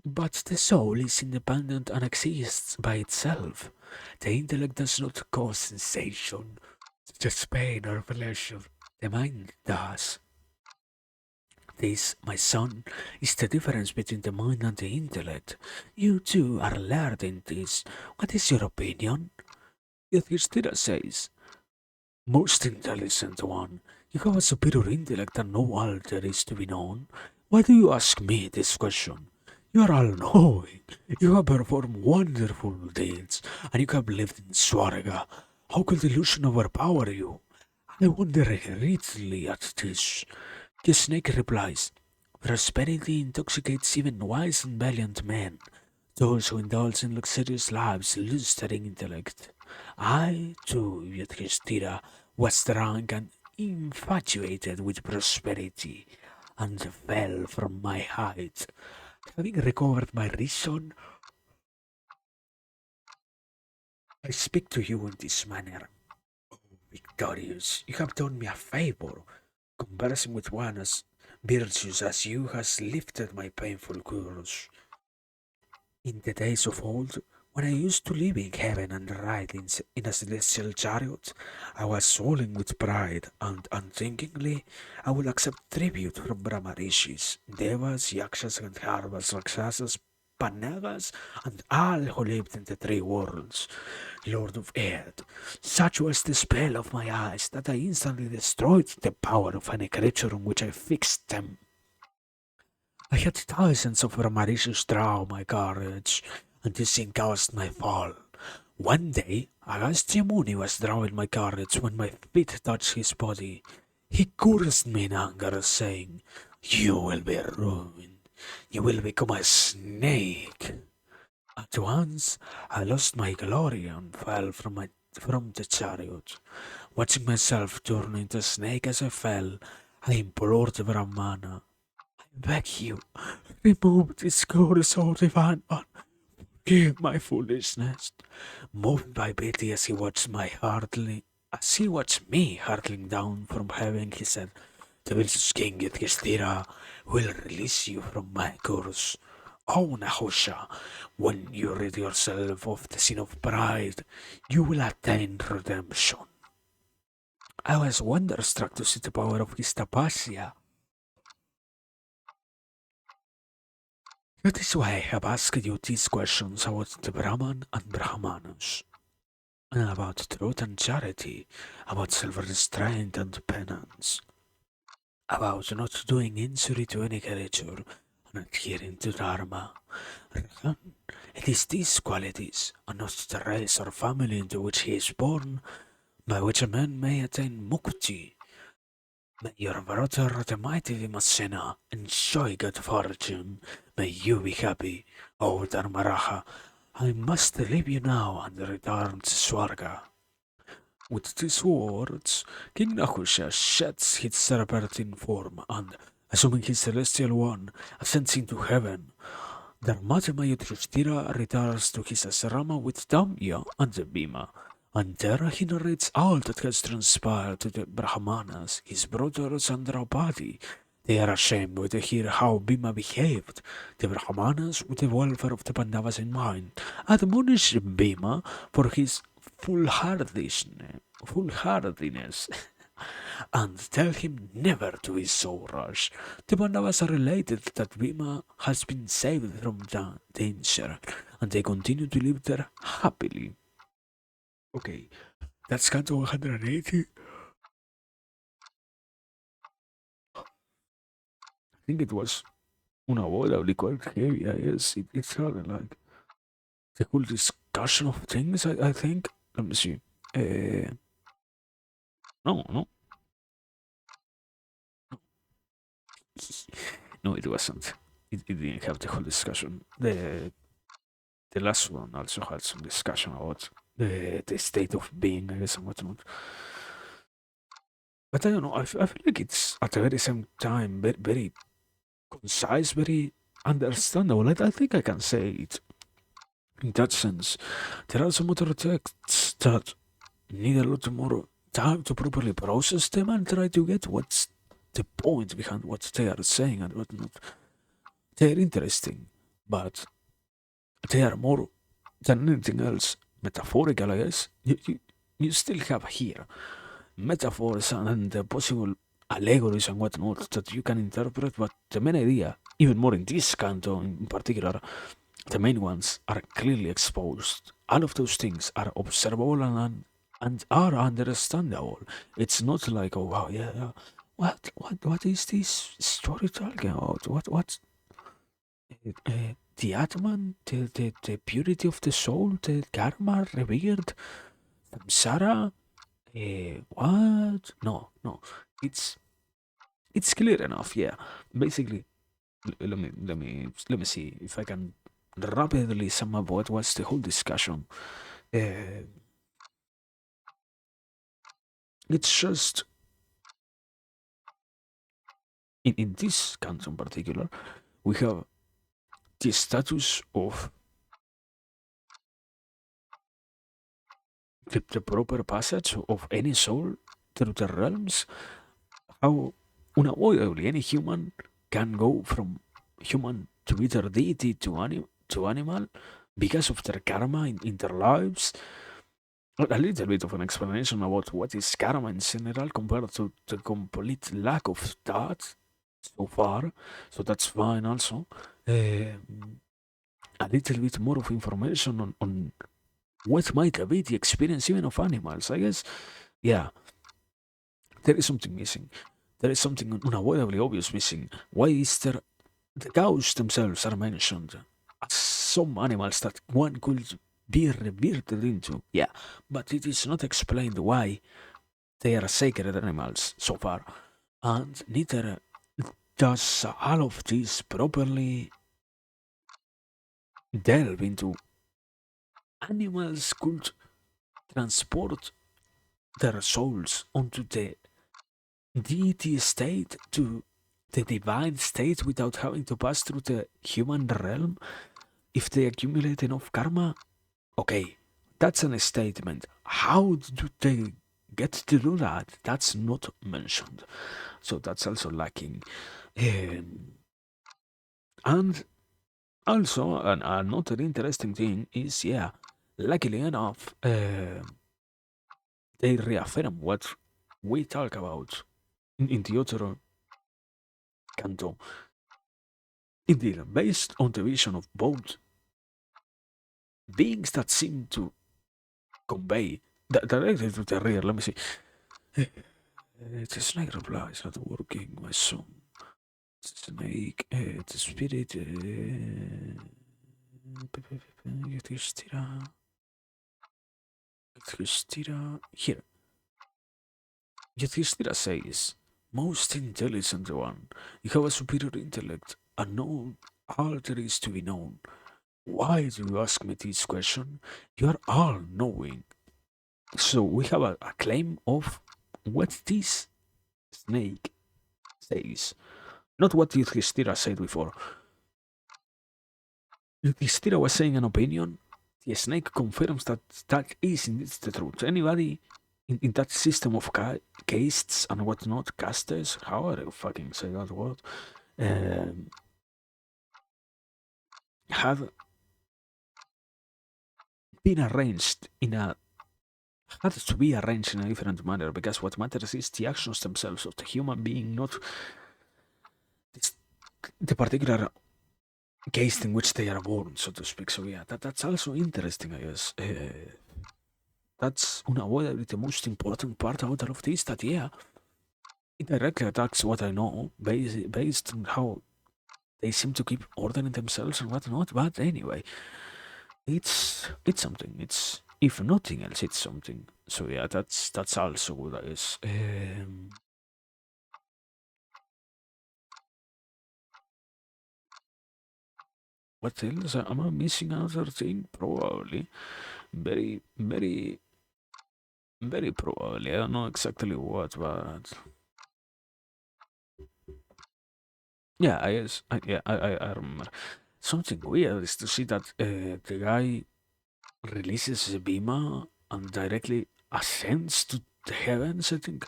but the soul is independent and exists by itself. The intellect does not cause sensation, such as pain or pleasure. The mind does. This, my son, is the difference between the mind and the intellect. You too are learned in this. What is your opinion?" Yudhishthira says, "Most intelligent one, you have a superior intellect and know all there is to be known. Why do you ask me this question? You are all knowing. You have performed wonderful deeds, and you have lived in Swarga. How could illusion overpower you? I wonder greatly at this." The snake replies, "Prosperity intoxicates even wise and valiant men. Those who indulge in luxurious lives lose their intellect. I, too, Yudhishthira, was drunk and infatuated with prosperity, and fell from my height. Having recovered my reason, I speak to you in this manner. Victorious, you have done me a favor. Conversing with one as virtuous as you has lifted my painful curse. In the days of old, when I used to live in heaven and ride in a celestial chariot, I was swollen with pride, and unthinkingly I would accept tribute from Brahmarishis, Devas, Yakshas, Gandharvas, Rakshasas, Panagas, and all who lived in the three worlds. Lord of Earth, such was the spell of my eyes that I instantly destroyed the power of any creature on which I fixed them. I had thousands of Brahmarishis draw my courage, and this thing caused my fall. One day, Agastya Muni was drawing my courage when my feet touched his body. He cursed me in anger, saying, "You will be ruined. You will become a snake." At once, I lost my glory and fell from the chariot. Watching myself turn into a snake as I fell, I implored Brahmana. beg you, remove this curse, O divine one. Forgive my foolishness. Moved by pity as he watched me hurtling down from heaven, he said, the vicious king Yudhishthira will release you from my curse. O Nahusha, when you rid yourself of the sin of pride, you will attain redemption. I was wonderstruck to see the power of his tapasya. That is why I have asked you these questions about the Brahman and Brahmanas, and about truth and charity, about self-restraint and penance, about not doing injury to any creature, and adhering to Dharma. Rahan, it is these qualities, and not the race or family into which he is born, by which a man may attain mukti. May your brother, the mighty Vimasena, enjoy good fortune. May you be happy, O Dharmaraja. I must leave you now and return to Swarga. With these words, King Nahusha sheds his serpentine form and, assuming his celestial one, ascends into heaven. Dharmatma Yudhishthira returns to his asrama with Damya and Bhima, and there he narrates all that has transpired to the Brahmanas, his brothers and Draupadi. They are ashamed to hear how Bhima behaved. The Brahmanas, with the welfare of the Pandavas in mind, admonish Bhima for his foolhardiness and tell him never to be so rash. The Pandavas are related that Bhima has been saved from danger, and they continue to live there happily. Okay, that's Canto 180. I think it was unavoidably quite heavy, I guess. It sounded like the whole discussion of things, I think. Let me see. No, no. No, it wasn't. It didn't have the whole discussion. The last one also had some discussion about the state of being, I guess, and whatnot. But I don't know. I feel like it's at the very same time very concise, very understandable. I think I can say it in that sense. There are some other texts that need a lot more time to properly process them and try to get what's the point behind what they are saying and whatnot. They're interesting, but they are more than anything else metaphorical, I guess. You still have here metaphors and the possible allegories and whatnot that you can interpret, but the main idea, even more in this canto in particular, the main ones are clearly exposed. All of those things are observable and are understandable. It's not like, oh wow, yeah, yeah. What is this story talking about? The Atman, the purity of the soul, the karma revered, samsara. What? No, no. It's it's clear enough. Yeah. Basically, let me see if I can rapidly sum up what was the whole discussion. Uh, it's just in this country in particular, we have the status of the proper passage of any soul through the realms. How unavoidably any human can go from human to either deity to animal because of their karma in their lives. A little bit of an explanation about what is karma in general compared to the complete lack of that so far. So that's fine also. A little bit more of information on what might be the experience even of animals. I guess, yeah, there is something missing. There is something unavoidably obvious missing. Why is there the cows themselves are mentioned as some animals that one could be reverted into? Yeah, but it is not explained why they are sacred animals so far, and neither does all of this properly delve into animals could transport their souls onto the deity state to the divine state without having to pass through the human realm if they accumulate enough karma? Okay, that's an statement. How do they get to do that? That's not mentioned. So that's also lacking. Um, and also, another interesting thing is, yeah, luckily enough, they reaffirm what we talk about in the other canto. Indeed, based on the vision of both beings that seem to convey directly to the rear. Let me see. The snake reply is not working, my son. Snake, the spirit. Yudhishthira. Here. Yudhishthira says, most intelligent one, you have a superior intellect, and know all there is to be known. Why do you ask me this question? You are all knowing. So we have a claim of what this snake says, not what Yudhishthira said before. Yudhishthira was saying an opinion. The snake confirms that that is indeed the truth. Anybody in that system of castes and whatnot, casters, how do you fucking say that word, um, have been arranged in a had to be arranged in a different manner because what matters is the actions themselves of the human being, not the particular case in which they are born, so to speak. So yeah, that's also interesting, I guess. That's unavoidably the most important part out of this. That yeah, it directly attacks what I know, based on how they seem to keep ordering themselves and whatnot. But anyway, it's something. It's if nothing else, it's something. So yeah, that's also good, I guess. What else? Am I missing another thing? Probably. Very, very, very probably. I don't know exactly what, but yeah, I guess. I remember. Something weird is to see that the guy releases the Bima and directly ascends to the heavens, I think.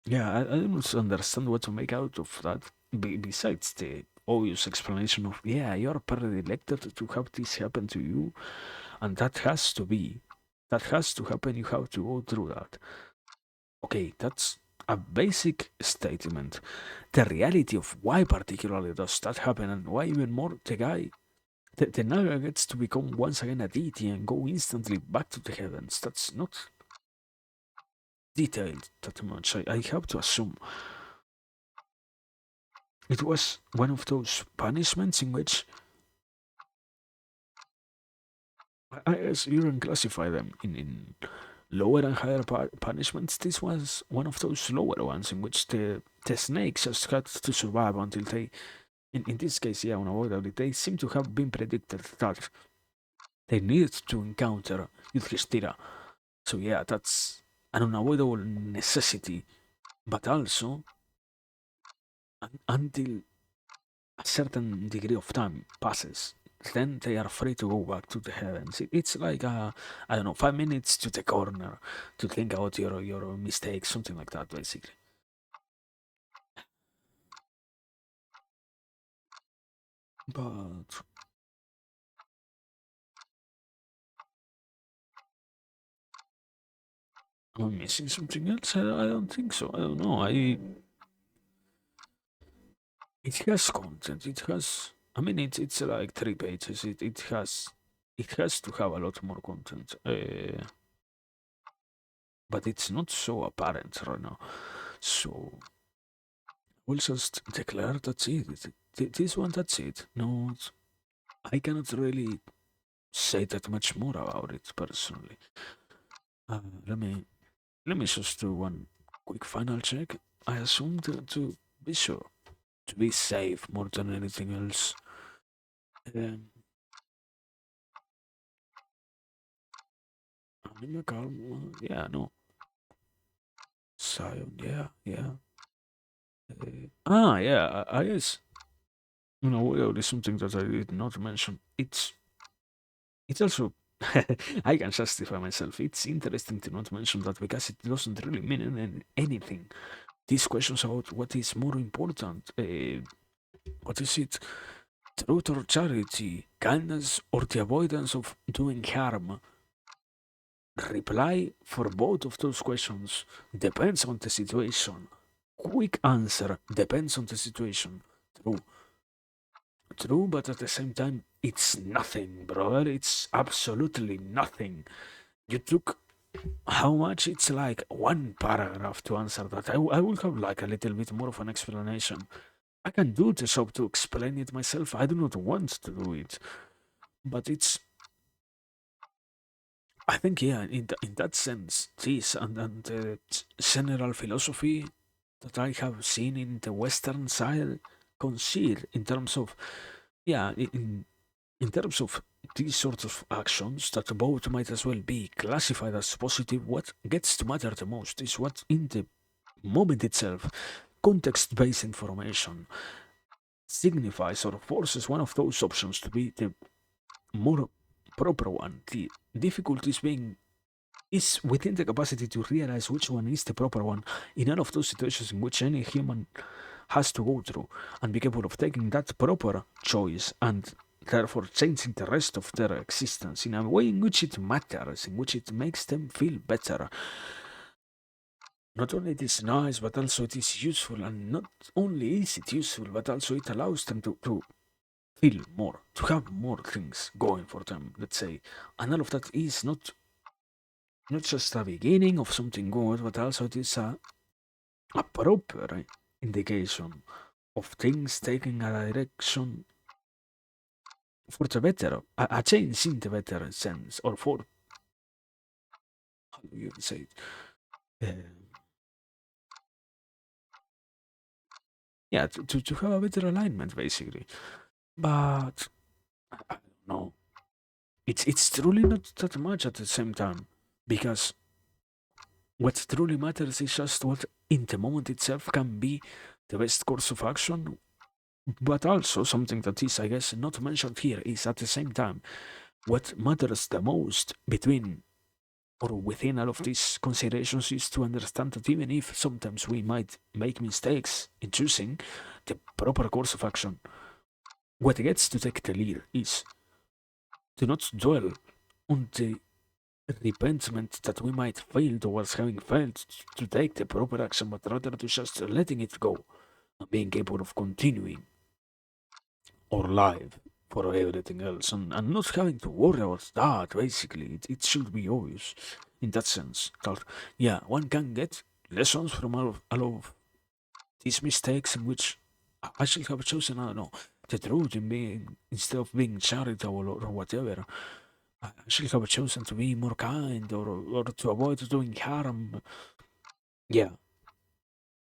Yeah, I don't understand what to make out of that. Besides the obvious explanation of, yeah, you're elected to have this happen to you, and that has to be, that has to happen, you have to go through that. Okay, that's a basic statement. The reality of why particularly does that happen and why even more the guy, the Naga gets to become once again a deity and go instantly back to the heavens. That's not detailed that much. I have to assume it was one of those punishments in which I guess you can classify them in lower and higher punishments. This was one of those lower ones in which the snakes just had to survive until they, in this case, yeah, unavoidably, they seem to have been predicted that they needed to encounter Yudhishthira. So yeah, that's an unavoidable necessity, but also until a certain degree of time passes, then they are free to go back to the heavens. It's like I don't know, 5 minutes to the corner to think about your mistakes, something like that, basically. But am I missing something else? I don't think so. I don't know. It has content. It has. I mean, it's like 3 pages. It has to have a lot more content. But it's not so apparent right now. So we'll just declare that's it. This one, that's it. No, I cannot really say that much more about it personally. Uh, let me let me just do one quick final check. I assume to be sure, to be safe more than anything else. Um, Anime calm. Yeah, no. Sion. Yeah, yeah. Yeah, I guess, well, there's something that I did not mention. It's also, I can justify myself. It's interesting to not mention that because it doesn't really mean anything. These questions about what is more important, what is it, truth or charity, kindness or the avoidance of doing harm, reply for both of those questions depends on the situation. Quick answer depends on the situation. True. True, but at the same time, it's nothing, brother. It's absolutely nothing. You took how much? It's like one paragraph to answer that. I will have like a little bit more of an explanation. I can do the job to explain it myself. I do not want to do it. But it's, I think, yeah, in that sense, this and the general philosophy that I have seen in the Western side concede in terms of, yeah, in terms of these sorts of actions that both might as well be classified as positive, what gets to matter the most is what in the moment itself, context based information signifies or forces one of those options to be the more proper one. The difficulties being is within the capacity to realize which one is the proper one in all of those situations in which any human has to go through and be capable of taking that proper choice and therefore changing the rest of their existence in a way in which it matters, in which it makes them feel better. Not only it is nice, but also it is useful, and not only is it useful, but also it allows them to feel more, to have more things going for them, let's say. And all of that is not just a beginning of something good, but also it is a proper indication of things taking a direction for the better, a change in the better sense, or for, how do you say it? Yeah, to have a better alignment, basically. But, I don't know. It's truly not that much at the same time, because what truly matters is just what in the moment itself can be the best course of action, but also something that is, I guess, not mentioned here is at the same time what matters the most between or within all of these considerations is to understand that even if sometimes we might make mistakes in choosing the proper course of action, what gets to take the lead is to not dwell on the repentment that we might fail towards having failed to take the proper action, but rather to just letting it go and being capable of continuing or live for everything else and not having to worry about that. Basically, it should be obvious in that sense that, yeah, one can get lessons from all of these mistakes in which I should have chosen, I don't know, the truth in being, instead of being charitable or whatever. I should have chosen to be more kind or to avoid doing harm. Yeah,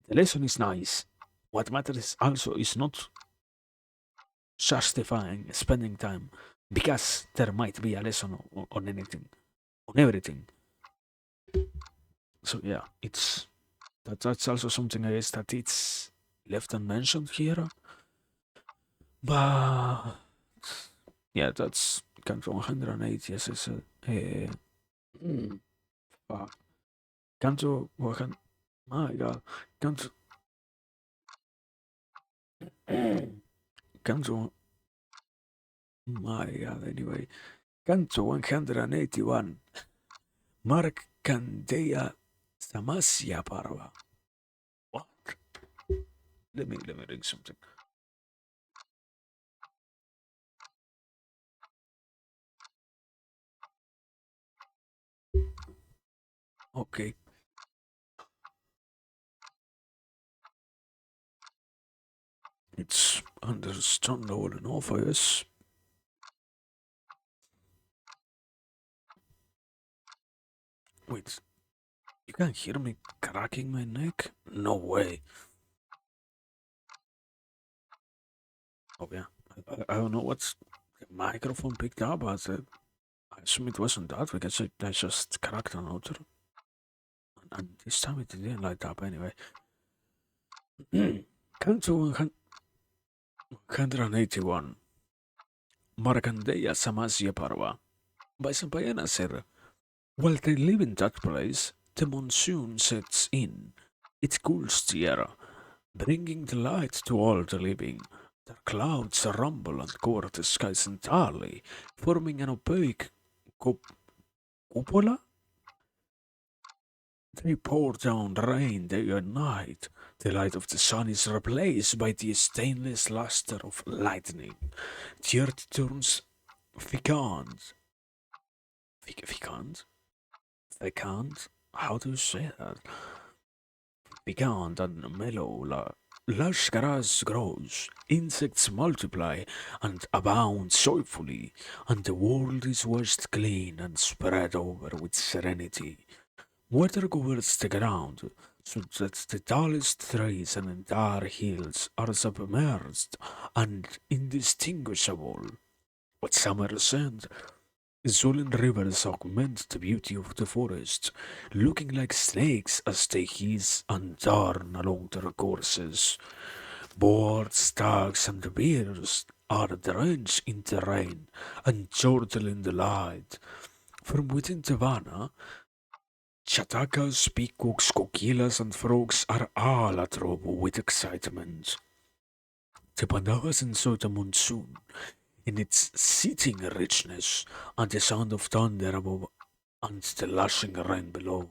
the lesson is nice. What matters also is not justifying spending time because there might be a lesson on anything, on everything. So yeah, that's also something I guess that it's left unmentioned here. But yeah, that's kind of 180 as I said. Mm, fuck. Canto 100. My God, Canto. Canto. My God. Anyway, Canto 181. Mark Candeya Samasya Parva. What? Let me read something. Okay, it's understandable enough, I guess. Wait, you can hear me cracking my neck? No way. Oh yeah, I don't know what's the microphone picked up, but I assume it wasn't that because I just cracked another, and this time it didn't light up anyway. Canto 181. Markandeya Samasya Parva by Sampayana Nasir. While they live in that place, the monsoon sets in. It cools the air, bringing the light to all the living. The clouds rumble and cover the skies entirely, forming an opaque cupola. They pour down rain day and night. The light of the sun is replaced by the stainless luster of lightning. The earth turns vacant. Vacant? Vacant? How do you say that? Vacant and mellow. Lush grass grows, insects multiply and abound joyfully, and the world is washed clean and spread over with serenity. Water covers the ground, so that the tallest trees and entire hills are submerged and indistinguishable. At summer's end, swollen rivers augment the beauty of the forest, looking like snakes as they hiss and turn along their courses. Boars, stags, and bears are drenched in the rain and chortle in the light. From within the Vanna, chatakas, peacocks, coquillas, and frogs are all atrobo with excitement. The Pandavas enjoy the monsoon in its seething richness and the sound of thunder above and the lashing rain below,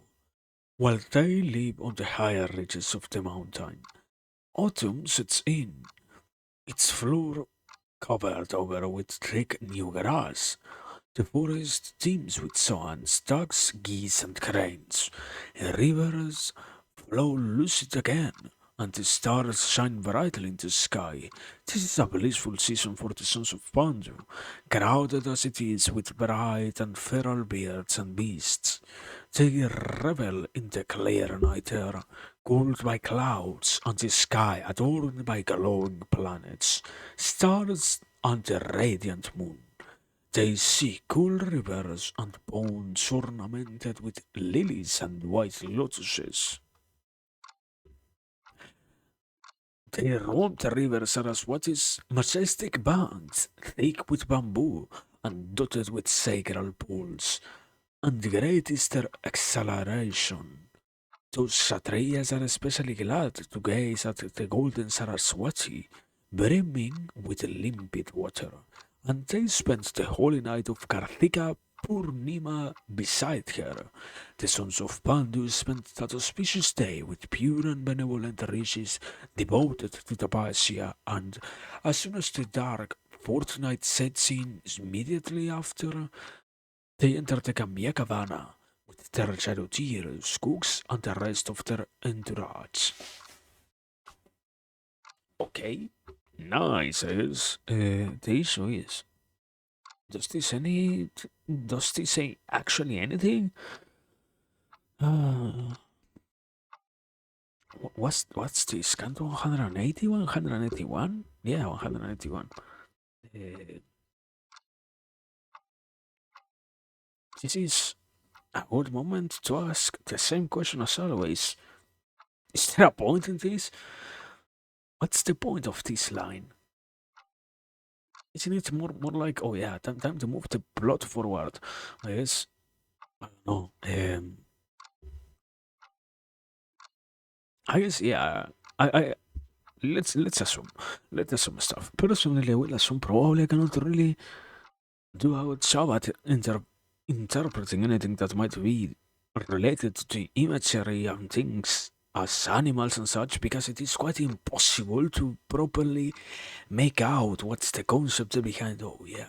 while they live on the higher ridges of the mountain. Autumn sets in, its floor covered over with thick new grass. The forest teems with swans, ducks, geese, and cranes. Rivers flow lucid again, and the stars shine brightly in the sky. This is a blissful season for the sons of Pandu, crowded as it is with bright and feral birds and beasts. They revel in the clear night air, cooled by clouds, and the sky adorned by glowing planets, stars, and the radiant moon. They see cool rivers and ponds ornamented with lilies and white lotuses. They roam the rivers Saraswati's majestic banks, thick with bamboo and dotted with sacred pools. And great is their exhilaration. Those Kshatriyas are especially glad to gaze at the golden Saraswati, brimming with limpid water, and they spent the holy night of Kartika Purnima beside her. The sons of Pandu spent that auspicious day with pure and benevolent rishis devoted to Tapasya, and as soon as the dark fortnight sets in immediately after, they enter the Kamyakavana with their charioteers, cooks, and the rest of their entourage. Okay, nice. The issue is, does this any? Does this say actually anything? Uh, what's this? Canto 180, 181? Yeah, 181. Uh, this is a good moment to ask the same question as always. Is there a point in this? What's the point of this line? Isn't it more like, oh yeah, time to move the plot forward? I guess, I don't know. I guess, yeah. I let's assume. Let's assume stuff. Personally, I will assume probably I cannot really do a good job at interpreting anything that might be related to imagery and things as animals and such, because it is quite impossible to properly make out what's the concept behind. Oh yeah,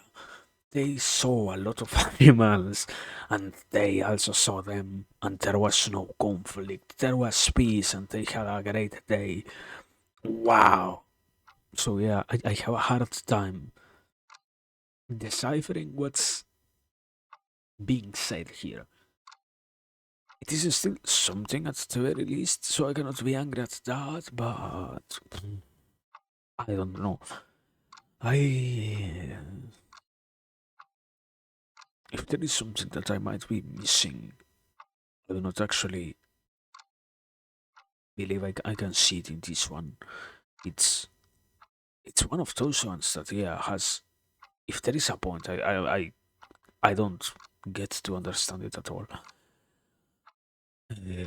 they saw a lot of animals, and they also saw them, and there was no conflict. There was peace, and they had a great day. Wow. So yeah, I have a hard time deciphering what's being said here. It is still something at the very least, so I cannot be angry at that, but I don't know. I If there is something that I might be missing, I do not actually believe I can see it in this one. It's it's one of those ones that yeah has. If there is a point, I don't get to understand it at all. Uh,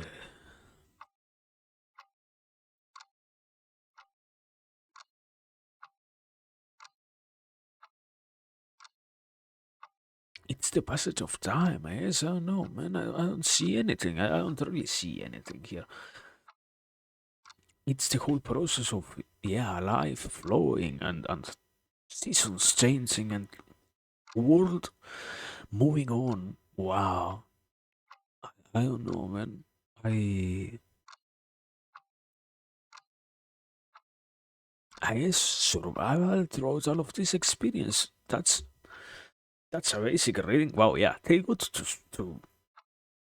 it's the passage of time. I guess I don't know, man. I don't see anything. I don't really see anything here. It's the whole process of yeah, life flowing and seasons changing and world moving on. Wow. I don't know, man. I I guess survival throughout all of this experience. That's a basic reading. Wow, yeah. They got to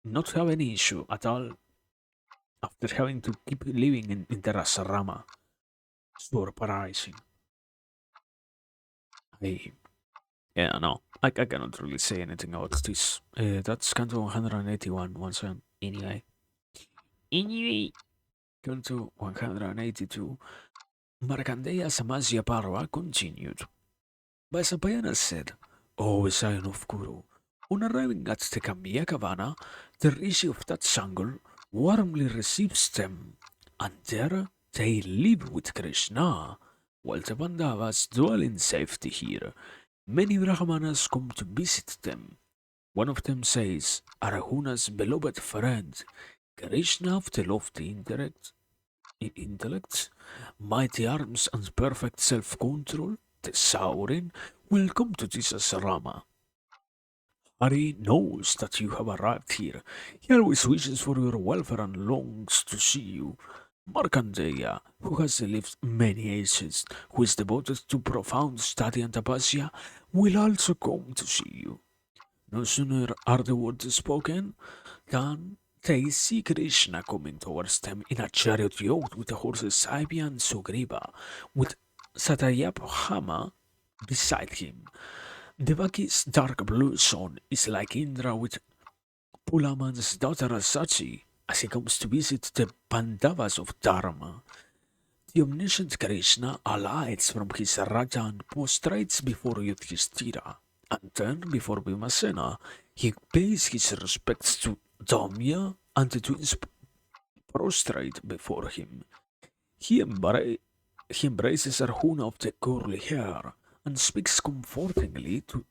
not have any issue at all after having to keep living in Terrasarama. Surprising. I yeah, no. I cannot really say anything about this. That's Canto 181 once again. Anyway, Canto 182. Markandeya Samasya Parva continued. Vaisapayana said, O scion of Guru, on arriving at the Kamiya Kavana, the rishi of that jungle warmly receives them, and there they live with Krishna, while the Pandavas dwell in safety here. Many Brahmanas come to visit them. One of them says, Arjuna's beloved friend, Krishna of the lofty intellect, mighty arms and perfect self-control, the Saurin, will come to Jesus Rama. Hari knows that you have arrived here. He always wishes for your welfare and longs to see you. Markandeya, who has lived many ages, who is devoted to profound study and tapasya, will also come to see you. No sooner are the words spoken than they see Krishna coming towards them in a chariot yoked with the horses Saibya and Sugriva, with Satyabhama beside him. Devaki's dark blue son is like Indra with Pulaman's daughter Sachi as he comes to visit the Pandavas of Dharma. The omniscient Krishna alights from his Raja and prostrates before Yudhishthira, and then before Bhimasena, he pays his respects to Damya, and the twins prostrate before him. He, he embraces Arjuna of the curly hair and speaks comfortingly to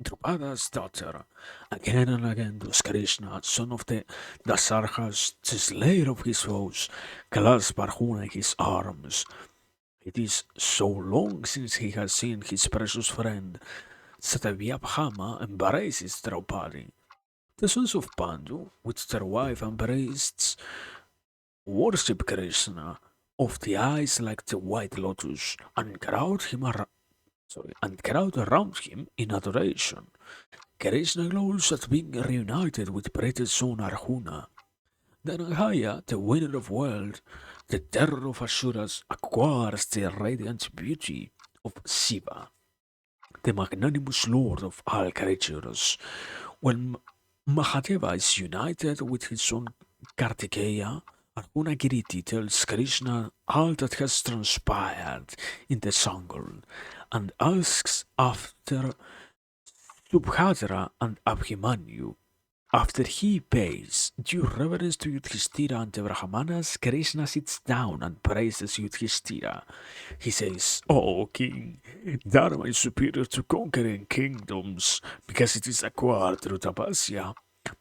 Drupada's daughter. Again and again does Krishna, son of the Dasarhas, the slayer of his foes, clasp Arjuna in his arms. It is so long since he has seen his precious friend. Satyabhama embraces Draupadi. The sons of Pandu, with their wife and priests, worship Krishna of the eyes like the white lotus and crowd around him in adoration. Krishna glows at being reunited with Preta's son Arjuna. Then Agaya, the winner of world, the terror of Asuras, acquires the radiant beauty of Shiva, the magnanimous lord of all creatures. When Mahadeva is united with his son Kartikeya, Arjuna Giriti tells Krishna all that has transpired in the jungle and asks after Subhadra and Abhimanyu. After he pays due reverence to Yudhishthira and the Brahmanas, Krishna sits down and praises Yudhishthira. He says, "O king, Dharma is superior to conquering kingdoms because it is acquired through tapasya.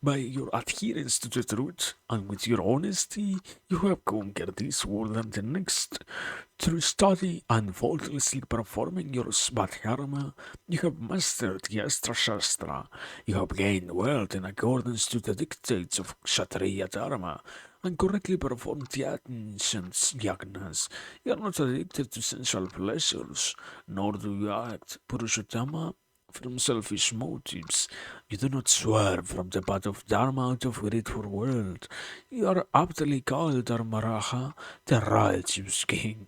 By your adherence to the truth and with your honesty, you have conquered this world and the next. Through study and faultlessly performing your svadharma, you have mastered the Astra Shastra. You have gained wealth in accordance to the dictates of Kshatriya Dharma and correctly performed the ancient yagnas. You are not addicted to sensual pleasures, nor do you act Purushottama from selfish motives. You do not swerve from the path of Dharma out of greed for world. You are aptly called Dharmaraja, the righteous king.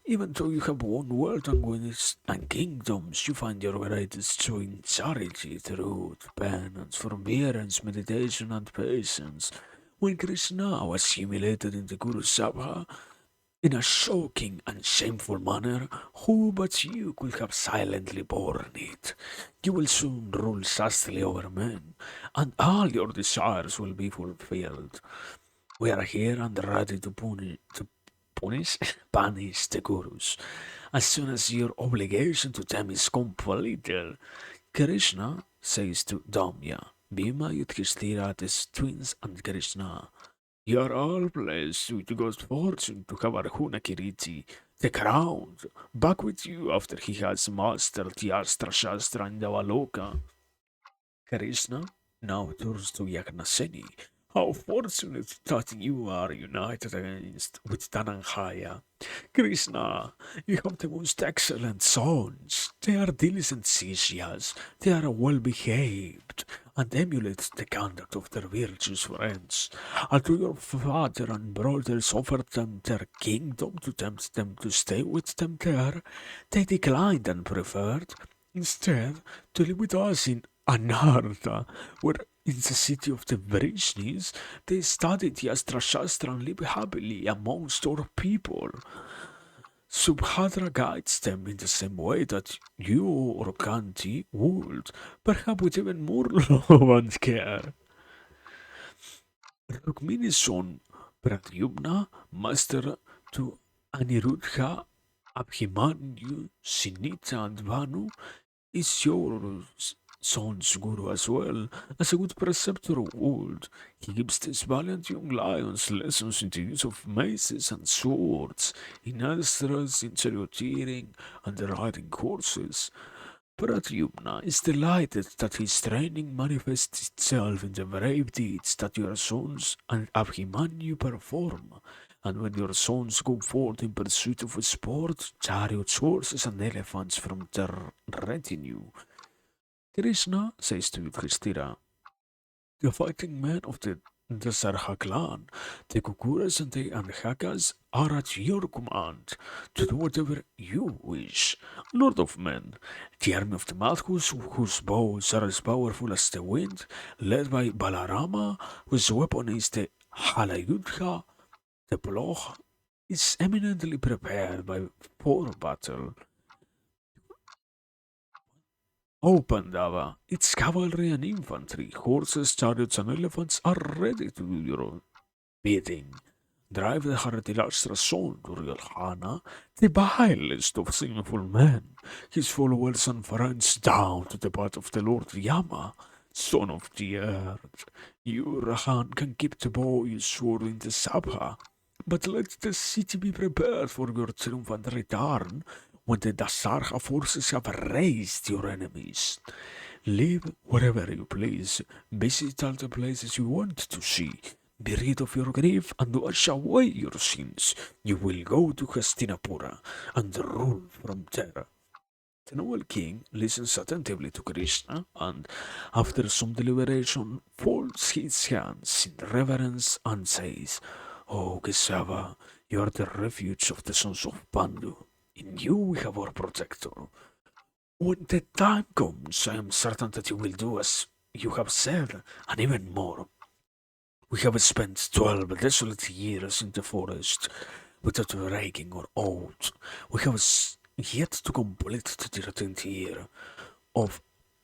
Even though you have won world and kingdoms, you find your greatest joy in charity, truth, penance, forbearance, meditation, and patience. When Krishna was humiliated in the Guru Sabha, in a shocking and shameful manner. Who but you could have silently borne it? You will soon rule justly over men, and all your desires will be fulfilled. We are here and ready to punish the gurus as soon as your obligation to them is completed. Krishna says to Damya, Bhima, Yudhishthira, the twins, and Krishna, you are all blessed with the good fortune to have Arjuna Kiriti, the crown, back with you after he has mastered the Astra Shastra and Avaloka. Krishna now turns to Yagnaseni. How fortunate that you are united against with Dhananjaya. Krishna, you have the most excellent sons. They are diligent Sishyas. They are well behaved and emulate the conduct of their virtuous friends. Although your father and brothers offered them their kingdom to tempt them to stay with them there, they declined and preferred, instead, to live with us in Anartha, where in the city of the Vrishnis, they studied the Astra Shastra and live happily amongst our people. Subhadra guides them in the same way that you or Kanti would, perhaps with even more love and care. Rukmini's son, Pradyumna, master to Aniruddha, Abhimanyu, Sinita, and Vanu, is your son's guru as well, as a good preceptor would. He gives these valiant young lions lessons in the use of maces and swords, in astras, in charioteering, and riding horses. Pradyumna is delighted that his training manifests itself in the brave deeds that your sons and Abhimanyu perform. And when your sons go forth in pursuit of sport, chariots, horses, and elephants from their retinue, Krishna says to Yudhishthira, the fighting men of the Dasarha clan, the Kukuras and the Anhakas, are at your command to do whatever you wish. Lord of men, the army of the Madhus, whose bows are as powerful as the wind, led by Balarama, whose weapon is the Halayudha, the plough, is eminently prepared for battle. O Pandava, its cavalry and infantry, horses, chariots, and elephants are ready to do your bidding. Drive the Haratilastra son to Rilhana, the vilest of sinful men, his followers and friends down to the path of the Lord Yama, son of the earth. You, Rahan, can keep the boy's sword in the Sabha, but let the city be prepared for your triumphant return when the Dasarha forces have raised your enemies. Live wherever you please, visit all the places you want to see, be rid of your grief and wash away your sins. You will go to Hastinapura and rule from there. The noble king listens attentively to Krishna and, after some deliberation, folds his hands in reverence and says, O Kesava, you are the refuge of the sons of Pandu. In you we have our protector. When the time comes, I am certain that you will do as you have said, and even more. We have spent 12 desolate years in the forest without breaking or oath. We have yet to complete the 13th year of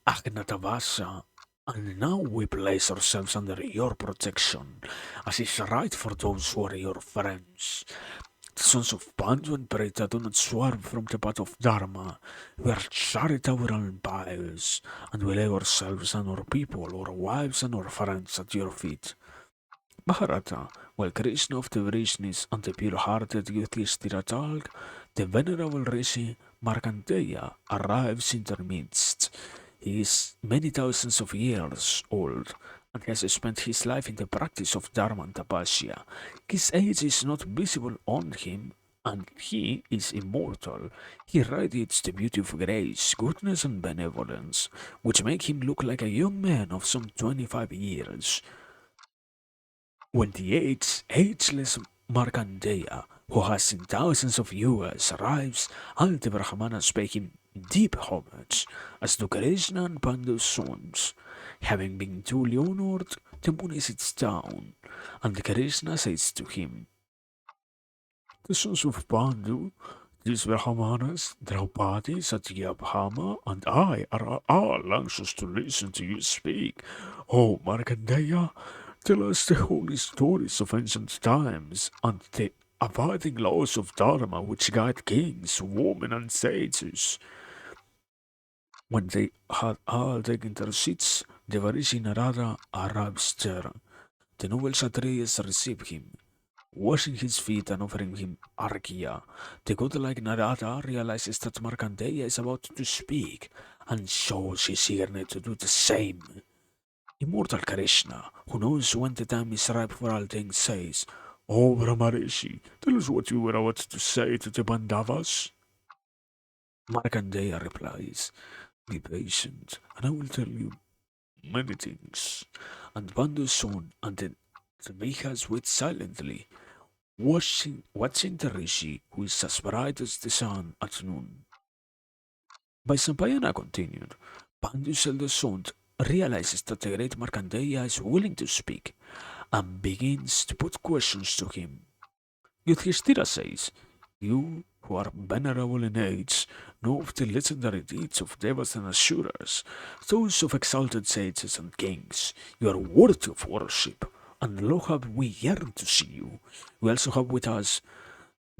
Agnatavasa, and now we place ourselves under your protection, as is right for those who are your friends. The sons of Pandu and Preta do not swerve from the path of Dharma. We are charitable and pious, and we lay ourselves and our people, our wives and our friends at your feet. Mahabharata, while Krishna of the Vrishnis and the pure-hearted Yudhishthira talk, the venerable Rishi Markandeya arrives in their midst. He is many thousands of years old and has spent his life in the practice of Dharma and Tapasya. His age is not visible on him, and he is immortal. He radiates the beauty of grace, goodness, and benevolence, which make him look like a young man of some 25 years. When the ageless Markandeya, who has seen thousands of years, arrives, all the Brahmanas pay him deep homage, as do Krishna and Pandu's sons. Having been duly honored, the Muni sits down, and Krishna says to him, The sons of Pandu, these Brahmanas, Draupadi, Satyabhama, and I are all anxious to listen to you speak. Oh, Markandeya, tell us the holy stories of ancient times and the abiding laws of Dharma which guide kings, women, and sages. When they had all taken their seats, the Varishi Narada arrives there. The noble Kshatriyas receive him, washing his feet and offering him arghya. The godlike Narada realizes that Markandeya is about to speak and shows his eagerness to do the same. Immortal Krishna, who knows when the time is ripe for all things, says, "O Brahmarishi, tell us what you were about to say to the Pandavas." Markandeya replies, "Be patient, and I will tell you many things." And Bandu's son and the Mihas wait silently, watching the rishi, who is as bright as the sun at noon. Vaisnampayana continued. Pandu's eldest son realizes that the great Markandeya is willing to speak and begins to put questions to him. Yudhishthira says, "You, who are venerable in age, know of the legendary deeds of devas and asuras, those of exalted sages and kings. You are worthy of worship, and lo have we yearned to see you. We also have with us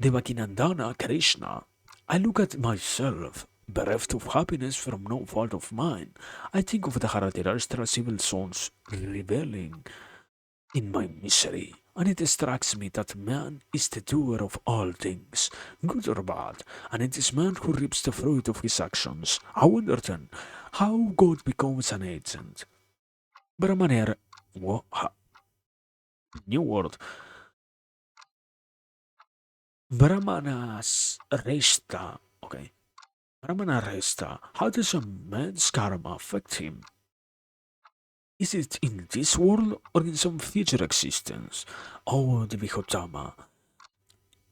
Devakinandana Krishna. I look at myself, bereft of happiness from no fault of mine. I think of the Haratirashtra's evil sons rebelling in my misery, and it strikes me that man is the doer of all things, good or bad, and it is man who reaps the fruit of his actions. I wonder then how God becomes an agent. Brahmaner, new word, Brahmanas Resta. Okay, Brahmana Resta. How does a man's karma affect him? Is it in this world or in some future existence? Oh, the Vihotama.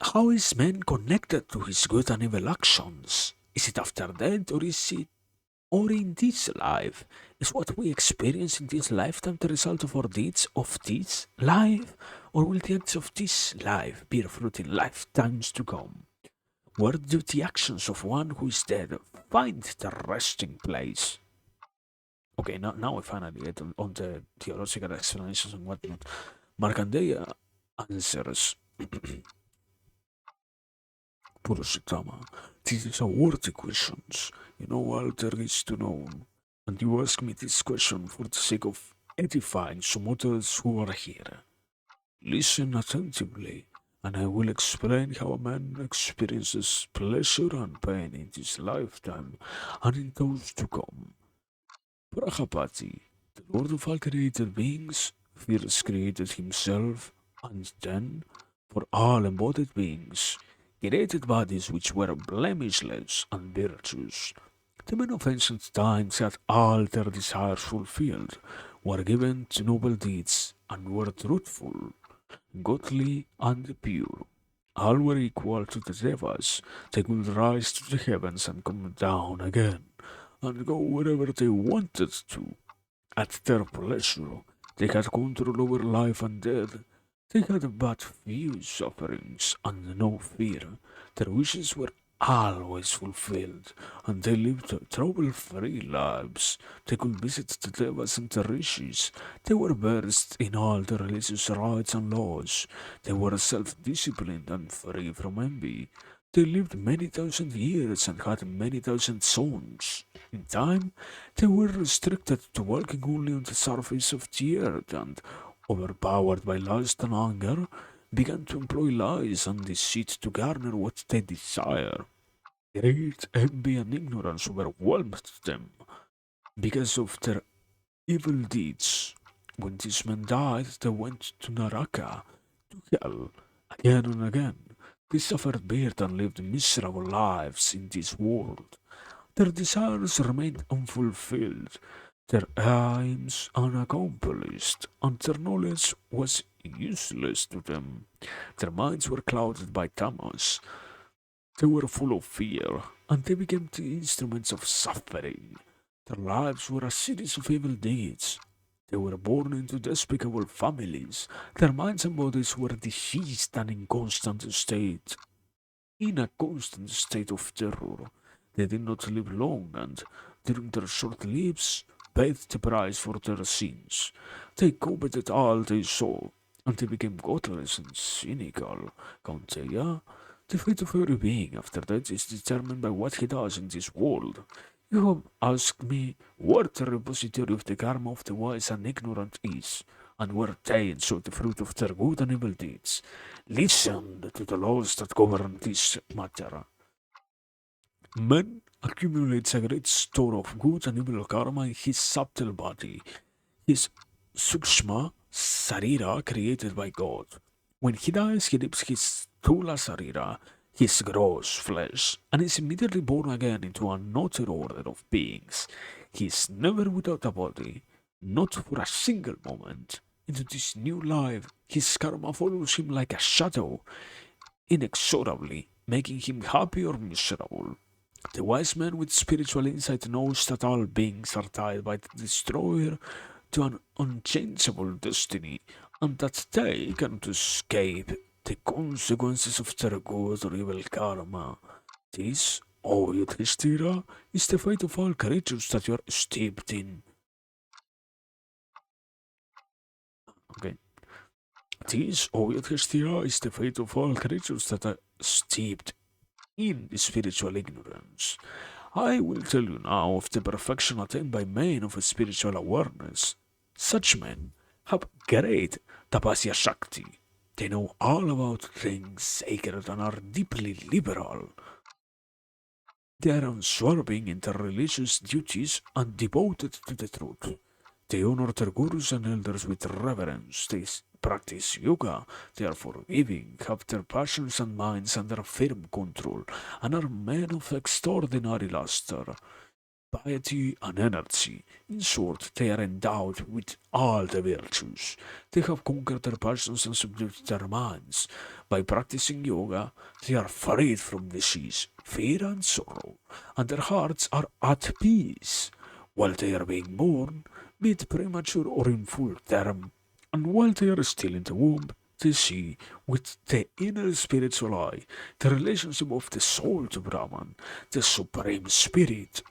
How is man connected to his good and evil actions? Is it after death or in this life? Is what we experience in this lifetime the result of our deeds of this life? Or will the acts of this life bear fruit in lifetimes to come? Where do the actions of one who is dead find their resting place? Okay, now we finally get on the theological explanations and whatnot. Markandeya answers Purushotama, these are worthy questions. You know all there is to know. And you ask me this question for the sake of edifying some others who are here. Listen attentively, and I will explain how a man experiences pleasure and pain in this lifetime and in those to come. Prajapati, the lord of all created beings, first created himself, and then, for all embodied beings, created bodies which were blemishless and virtuous. The men of ancient times had all their desires fulfilled, were given to noble deeds, and were truthful, godly, and pure. All were equal to the devas. They could rise to the heavens and come down again, and go wherever they wanted to, at their pleasure. They had control over life and death. They had but few sufferings and no fear. Their wishes were always fulfilled, and they lived trouble-free lives. They could visit the devas and the rishis. They were versed in all the religious rites and laws. They were self-disciplined and free from envy. They lived many thousand years and had many thousand sons. In time, they were restricted to walking only on the surface of the earth and, overpowered by lust and anger, began to employ lies and deceit to garner what they desire. Great envy and ignorance overwhelmed them because of their evil deeds. When these men died, they went to Naraka, to hell, again and again. They suffered birth and lived miserable lives in this world. Their desires remained unfulfilled, their aims unaccomplished, and their knowledge was useless to them. Their minds were clouded by tamas. They were full of fear, and they became the instruments of suffering. Their lives were a series of evil deeds. They were born into despicable families. Their minds and bodies were diseased and in constant state in a constant state of terror. They did not live long, and during their short lives, paid the price for their sins. They coveted all they saw, and they became godless and cynical. Count Seiya, the fate of every being after that is determined by what he does in this world. You have asked me what the repository of the karma of the wise and ignorant is, and where they enjoy the fruit of their good and evil deeds. Listen to the laws that govern this matter. Man accumulates a great store of good and evil karma in his subtle body, his sukshma sarira created by God. When he dies, he leaves his Thula sarira, his gross flesh, and is immediately born again into another order of beings. He is never without a body, not for a single moment. Into this new life, his karma follows him like a shadow, inexorably, making him happy or miserable. The wise man with spiritual insight knows that all beings are tied by the destroyer to an unchangeable destiny, and that they cannot escape the consequences of their good or evil karma. This, O Yudhishthira, is the fate of all creatures that you are steeped in. Okay. This, O Yudhishthira, is the fate of all creatures that are steeped in spiritual ignorance. I will tell you now of the perfection attained by men of spiritual awareness. Such men have great tapasya shakti. They know all about things sacred and are deeply liberal. They are unswerving in their religious duties and devoted to the truth. They honor their gurus and elders with reverence. They practice yoga. They are forgiving, have their passions and minds under firm control, and are men of extraordinary luster, piety, and energy. In short, they are endowed with all the virtues. They have conquered their passions and subdued their minds. By practicing yoga, they are freed from disease, fear, and sorrow, and their hearts are at peace. While they are being born, be it premature or in full term, and while they are still in the womb, they see with the inner spiritual eye the relationship of the soul to Brahman, the supreme spirit.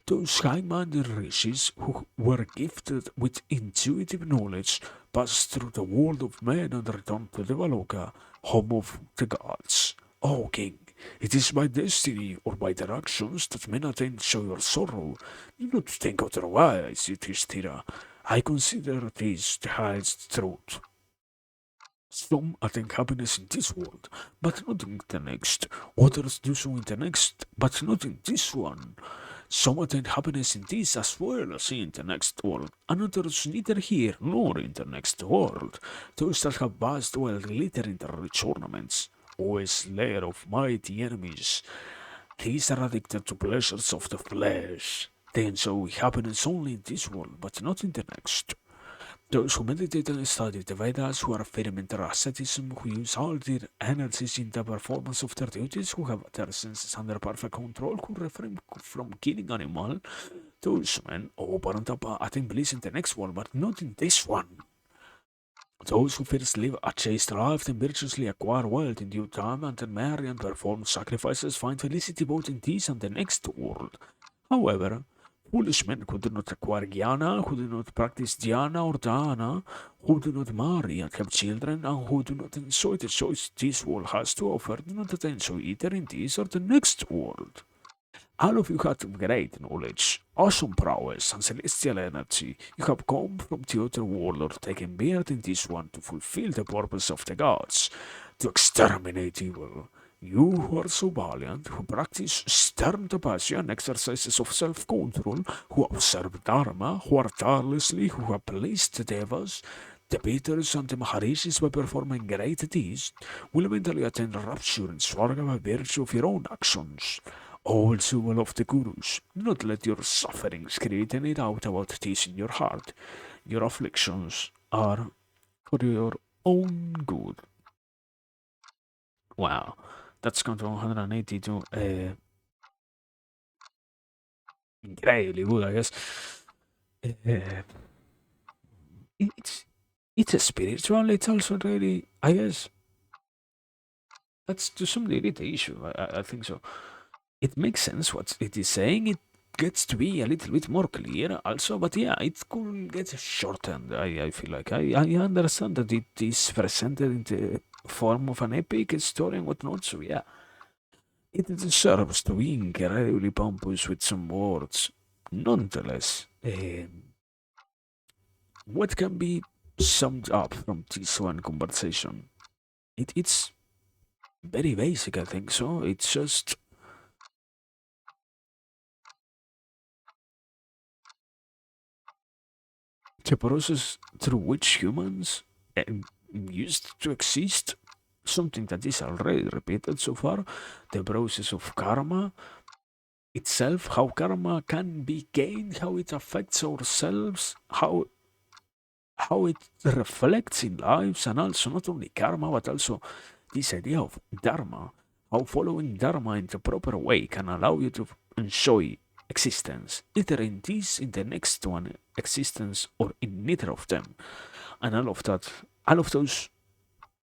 Those high-minded rishis who were gifted with intuitive knowledge pass through the world of men and return to the Valoka, home of the gods. O king, it is by destiny or by their actions that men attain joy or sorrow. Do not think otherwise, Yudhishthira. I consider this the highest truth. Some attain happiness in this world, but not in the next. Others do so in the next, but not in this one. Some attain happiness in this as well as in the next world, and others neither here nor in the next world. Those that have vast wealth glitter in their rich ornaments. O slayer of mighty enemies, these are addicted to pleasures of the flesh. They enjoy happiness only in this world, but not in the next. Those who meditate and study the Vedas, who are firm in their asceticism, who use all their energies in the performance of their duties, who have their senses under perfect control, who refrain from killing animal, those men, O Parantapa, attain bliss in the next world, but not in this one. Those who first live a chaste life, then virtuously acquire wealth in due time, and then marry and perform sacrifices, find felicity both in this and the next world. However, foolish men who do not acquire jnana, who do not practice dhyana or dana, who do not marry and have children, and who do not enjoy the choice this world has to offer, do not attain joy either in this or the next world. All of you have great knowledge, awesome prowess, and celestial energy. You have come from the other world or taken birth in this one to fulfill the purpose of the gods, to exterminate evil. You who are so valiant, who practice stern tapasya and exercises of self-control, who observe dharma, who are tirelessly, who have pleased the devas, the Peters and the Maharishis by performing great deeds, will eventually attain rapture in Swarga by virtue of your own actions. Also, well of the Gurus, do not let your sufferings create any doubt about this in your heart. Your afflictions are for your own good. Wow, that's gone from 180 to incredibly good, I guess. Uh, it's it's a spiritual. It's also really, I guess, That's to some degree the issue. I think so. It makes sense what it is saying. It gets to be a little bit more clear also, but yeah, it could get shortened. I feel like I understand that it is presented in the form of an epic story and whatnot. So yeah, it deserves to be incredibly pompous with some words. Nonetheless, what can be summed up from this one conversation? It's very basic, I think so. It's just the process through which humans used to exist, something that is already repeated so far, the process of karma itself, how karma can be gained, how it affects ourselves, how it reflects in lives, and also not only karma but also this idea of dharma, how following dharma in the proper way can allow you to enjoy existence, either in this, in the next one existence, or in neither of them. And all of those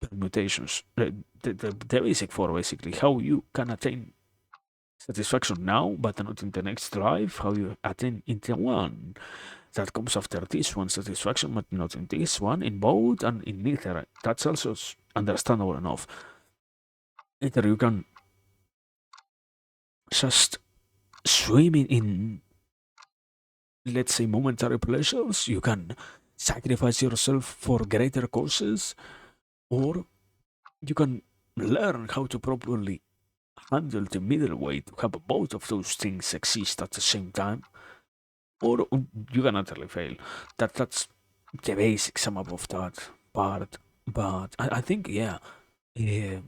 permutations, the basic four basically, how you can attain satisfaction now, but not in the next life, how you attain in the one that comes after this one satisfaction, but not in this one, in both and in neither. That's also understandable enough. Either you can just swim in, let's say, momentary pleasures, you can sacrifice yourself for greater causes, or you can learn how to properly handle the middle way to have both of those things exist at the same time, or you can utterly fail. That's the basic sum up of that part. But I think yeah, the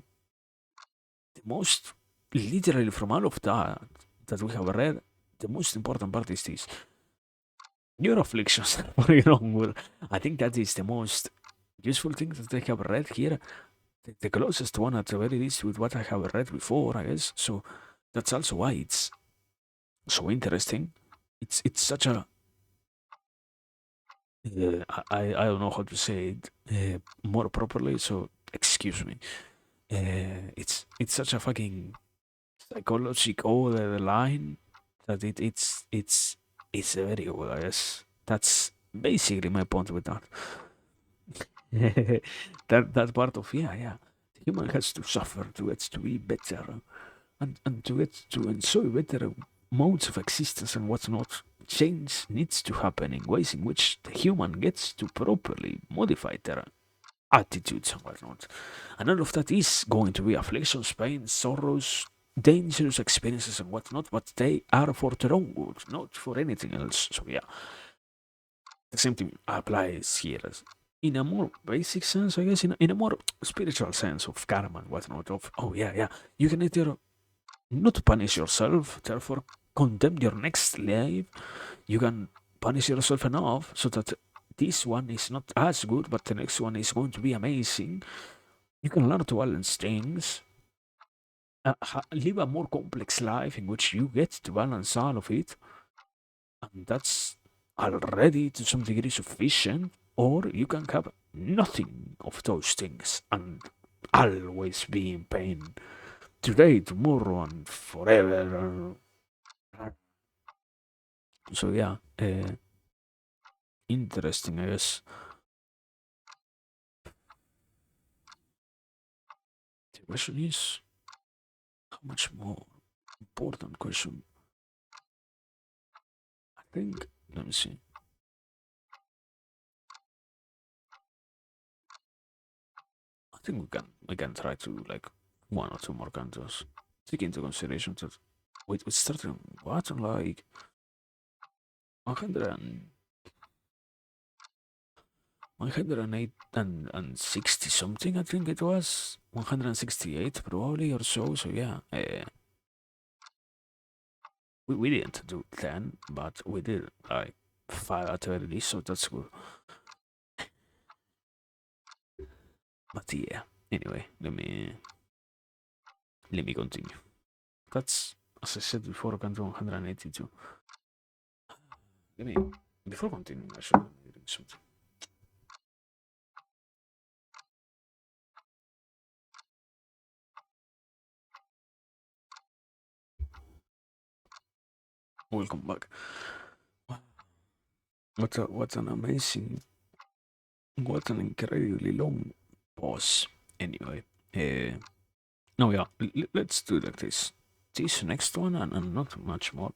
most literally from all of that we have read, the most important part is this: your afflictions for your own will. I think that is the most useful thing that I have read here. The closest one at the very least with what I have read before, I guess. So that's also why it's so interesting. It's such a I don't know how to say it more properly. So excuse me. It's such a fucking psychological line that it's very good. I guess that's basically my point with that. That part of yeah. The human has to suffer to get to be better and to get to enjoy better modes of existence and whatnot. Change needs to happen in ways in which the human gets to properly modify their attitudes and whatnot. And all of that is going to be afflictions, pain, sorrows, dangerous experiences and whatnot, but they are for their own good, not for anything else. So yeah, the same thing applies here as in a more basic sense, I guess, in a more spiritual sense of karma and whatnot. Of oh yeah, you can either not punish yourself, therefore condemn your next life. You can punish yourself enough so that this one is not as good, but the next one is going to be amazing. You can learn to balance things, live a more complex life in which you get to balance all of it, and that's already to some degree sufficient. Or you can have nothing of those things and always be in pain today, tomorrow, and forever. So yeah, interesting, I guess. The question is, how much more important question? I think. Let me see. I think we can try to like one or two more cantos. Take into consideration that we started on what on like 100 and 108 and 60 something. I think it was 168 probably or so. So yeah, we didn't do 10, but we did like 5 at the very least. So that's good. But yeah. Anyway, let me continue. That's as I said before, canto 182. Let me before continuing, I should drink something. Welcome back. What an amazing, what an incredibly long pause. Anyway, uh, no, yeah, let's do like this. This next one and not much more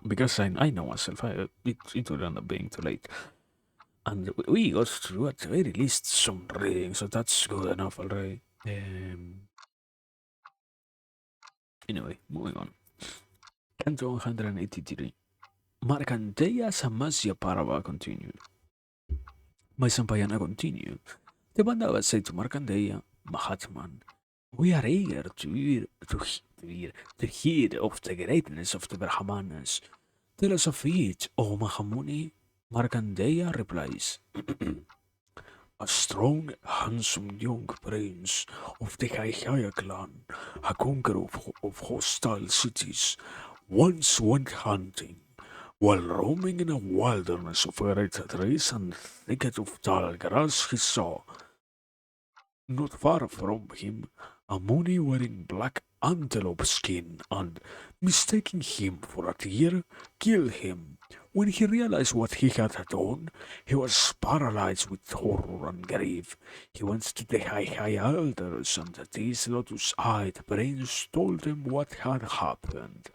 because I know myself. It will end up being too late, and we got to do at the very least some reading, so that's good enough already. Anyway, moving on. Canto 183. Markandeya Samasya Parava continued. My Sampayana continued. The Pandavas said to Markandeya, Mahatman, we are eager to hear of the greatness of the Brahmanas. Tell us of it, O Mahamuni. Markandeya replies, a strong, handsome young prince of the Kaihaya clan, a conqueror of hostile cities, once went hunting. While roaming in a wilderness of great trees and thicket of tall grass, he saw, not far from him, a Muni wearing black antelope skin and, mistaking him for a deer, killed him. When he realized what he had done, he was paralyzed with horror and grief. He went to the high elders, and these lotus-eyed prince told him what had happened.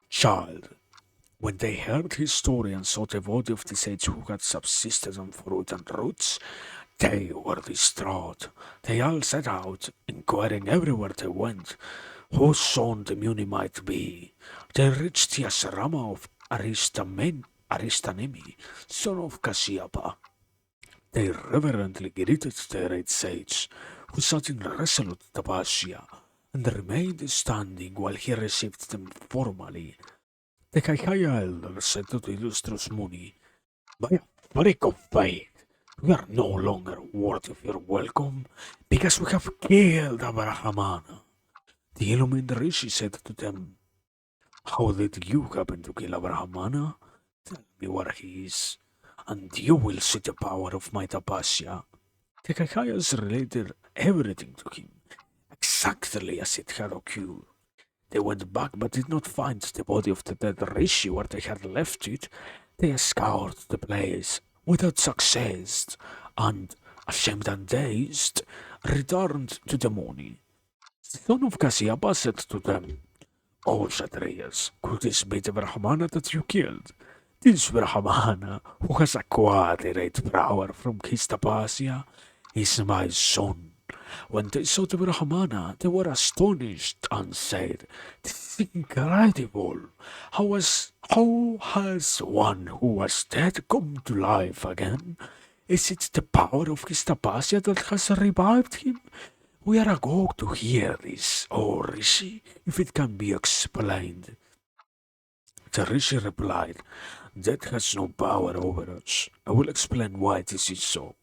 Child, when they heard his story and saw the body of the sage who had subsisted on fruit and roots, they were distraught. They all set out, inquiring everywhere they went whose son the Muni might be. They reached the asrama of Aristanemi, son of Kashyapa. They reverently greeted the great sage, who sat in resolute tapasya, and remained standing while he received them formally. The Kaihaya elder said to the illustrious Muni, by a freak of fate, we are no longer worthy of your welcome because we have killed a Brahmana. The illumined Rishi said to them, how did you happen to kill a Brahmana? Tell me where he is, and you will see the power of my tapasya. The Kaihayas related everything to him, exactly as it had occurred. They went back but did not find the body of the dead Rishi where they had left it. They scoured the place without success and, ashamed and dazed, returned to the Muni. The son of Kasyapa said to them, O Kshatriyas, could this be the Brahmana that you killed? This Brahmana, who has acquired great power from his tapasya, is my son. When they saw the Brahmana, they were astonished and said, this is incredible. How has one who was dead come to life again? Is it the power of his tapasya that has revived him? We are agog to hear this, O Rishi, if it can be explained. The Rishi replied, Death has no power over us. I will explain why this is so.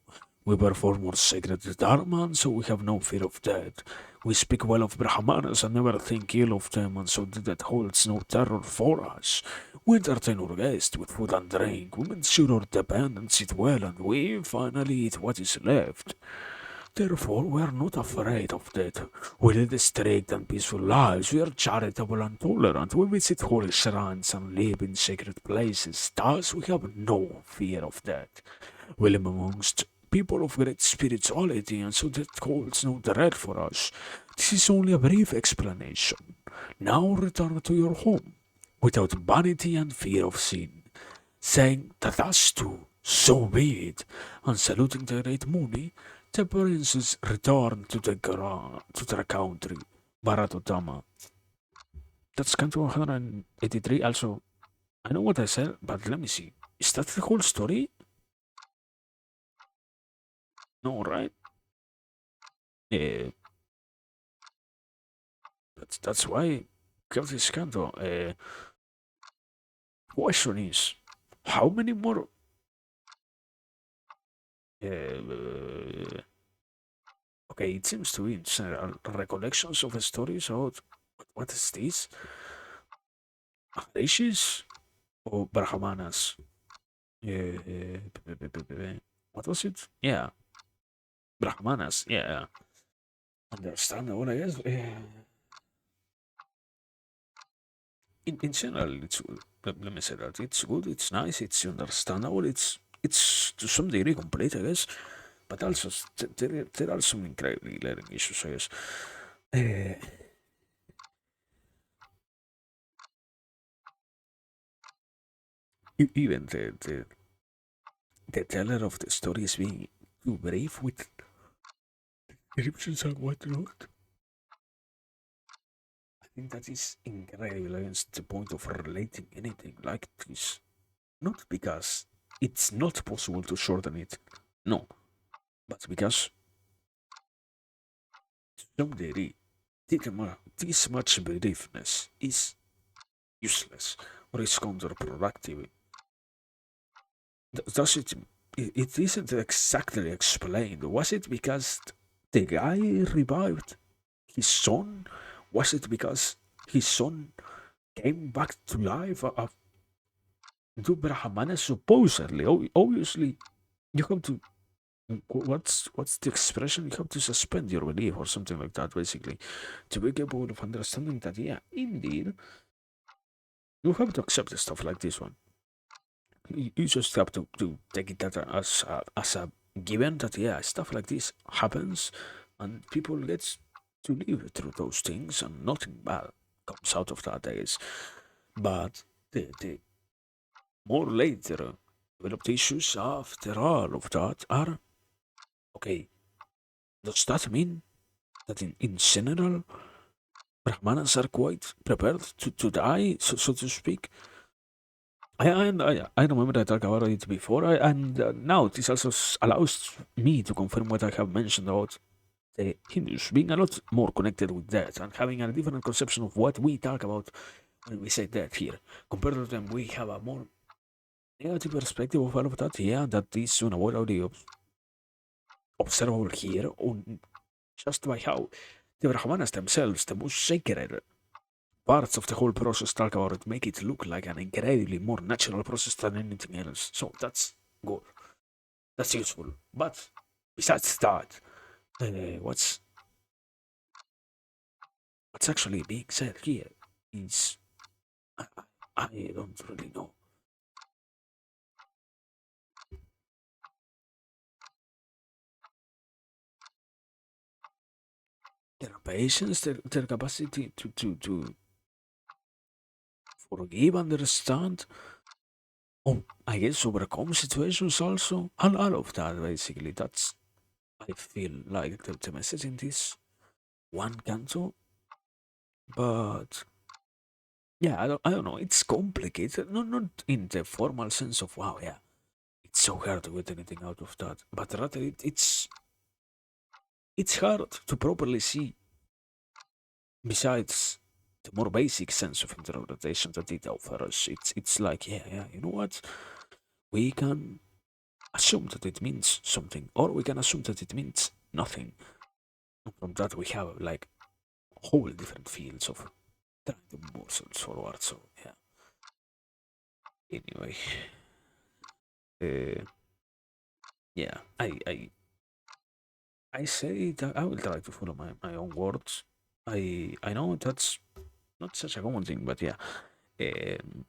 We perform our sacred dharma, and so we have no fear of death. We speak well of Brahmanas and never think ill of them, and so the death holds no terror for us. We entertain our guests with food and drink. We make sure our dependents eat well, and we finally eat what is left. Therefore, we are not afraid of death. We lead strict and peaceful lives. We are charitable and tolerant. We visit holy shrines and live in sacred places. Thus, we have no fear of death. We live amongst people of great spirituality, and so death holds no dread for us. This is only a brief explanation. Now return to your home, without vanity and fear of sin, saying that us too, so be it, and saluting the great Muni, the princes returned to their country, Bharatotama. That's kind of 183. Also, I know what I said, but let me see. Is that the whole story? No, right? Yeah, that's why Curtis Canto. Question is, how many more? Uh, okay, it seems to be recollections of stories about what is this? Rishis or Brahmanas? What was it? Yeah, Brahmanas. Yeah, understandable, I guess. in general, it's good. Let me say that it's good. It's nice. It's understandable. It's to some degree complete, I guess. But also there are some incredibly glaring issues, I guess. Uh, Even the teller of the story is being too brave with descriptions and whatnot. I think that is incredible against the point of relating anything like this. Not because it's not possible to shorten it, no, but because to some degree, this much braveness is useless or is counterproductive. Does it isn't exactly explained. Was it because the guy revived his son? Was it because his son came back to life to Brahmana? Supposedly, obviously, you have to. What's the expression? You have to suspend your belief or something like that, basically, to be capable of understanding that, yeah, indeed, you have to accept stuff like this one. You just have to take it that as a given that, yeah, stuff like this happens and people get to live through those things and nothing bad comes out of that, I guess. But the more later developed issues after all of that are, okay, does that mean that in general Brahmanas are quite prepared to die, so to speak? I remember I talked about it before, and now this also allows me to confirm what I have mentioned about the Hindus being a lot more connected with death and having a different conception of what we talk about when we say death here. Compared to them, we have a more negative perspective of all of that. Yeah, that is unavoidably observable here, on just by how the Brahmanas themselves, the most sacred parts of the whole process, talk about it, make it look like an incredibly more natural process than anything else. So that's good. That's useful. But besides that, uh, what's what's actually being said here is I, I don't really know. Their patience, their capacity to forgive, understand, oh, I guess overcome situations also, and all of that basically. That's I feel like the message in this one canto, but yeah, I don't know. It's complicated, not in the formal sense of wow, yeah, it's so hard to get anything out of that, but rather it's hard to properly see. Besides the more basic sense of interpretation that it offers, it's like yeah, you know what? We can assume that it means something, or we can assume that it means nothing. And from that, we have like whole different fields of trying to move ourselves forward. So yeah. Anyway, uh, yeah, I say that I will try to follow my own words. I know that's not such a common thing, but yeah, um,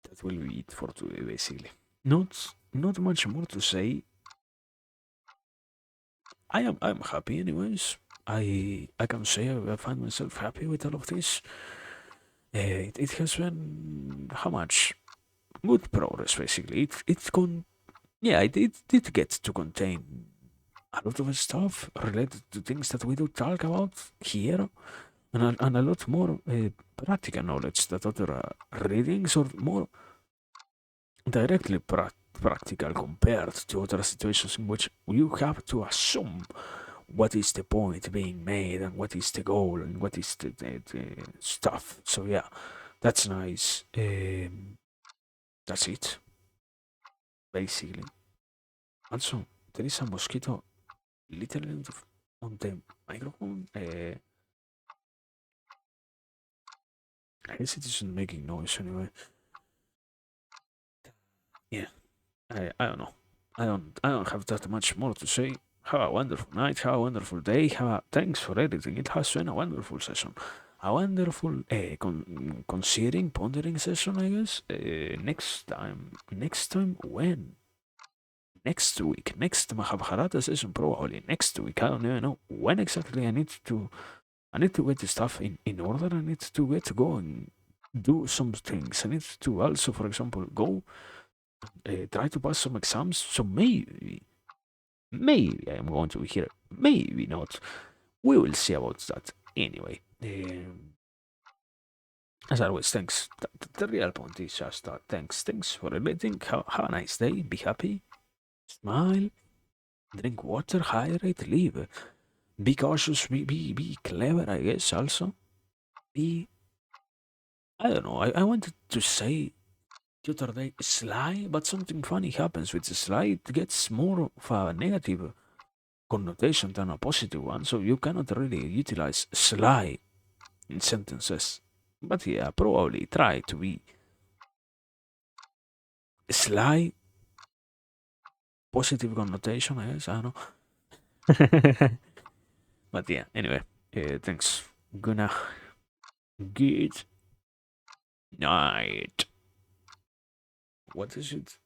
that will be it for today, basically. Not much more to say. I'm happy, anyways. I can say I find myself happy with all of this. It has been how much good progress, basically. It did get to contain a lot of stuff related to things that we do talk about here, and a lot more practical knowledge that other readings or more directly practical compared to other situations in which you have to assume what is the point being made and what is the goal and what is the stuff. So yeah, that's nice. That's it, basically. Also, there is a mosquito literally on the microphone. I guess it isn't making noise anyway. Yeah, I don't know. I don't have that much more to say. Have a wonderful night. Have a wonderful day. Thanks for editing. It has been a wonderful session. a wonderful considering pondering session, I guess. Next time when? Next week, next Mahabharata session probably next week. I don't even know when exactly I need to get the stuff in order. I need to get to go and do some things. I need to also, for example, go try to pass some exams. So maybe I am going to be here. Maybe not. We will see about that. Anyway, as always, thanks. The real point is just that. Thanks for everything. Have a nice day. Be happy. Smile. Drink water. Hydrate. Leave. Be cautious. Be clever. I guess also. Be. I don't know. I wanted to say the other day sly, but something funny happens with the sly. It gets more of a negative connotation than a positive one, so you cannot really utilize sly in sentences. But yeah, probably try to be sly, positive connotation, I guess. I don't know. But yeah, anyway, thanks. Gonna good night. What is it?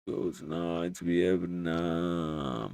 Good night, Vietnam.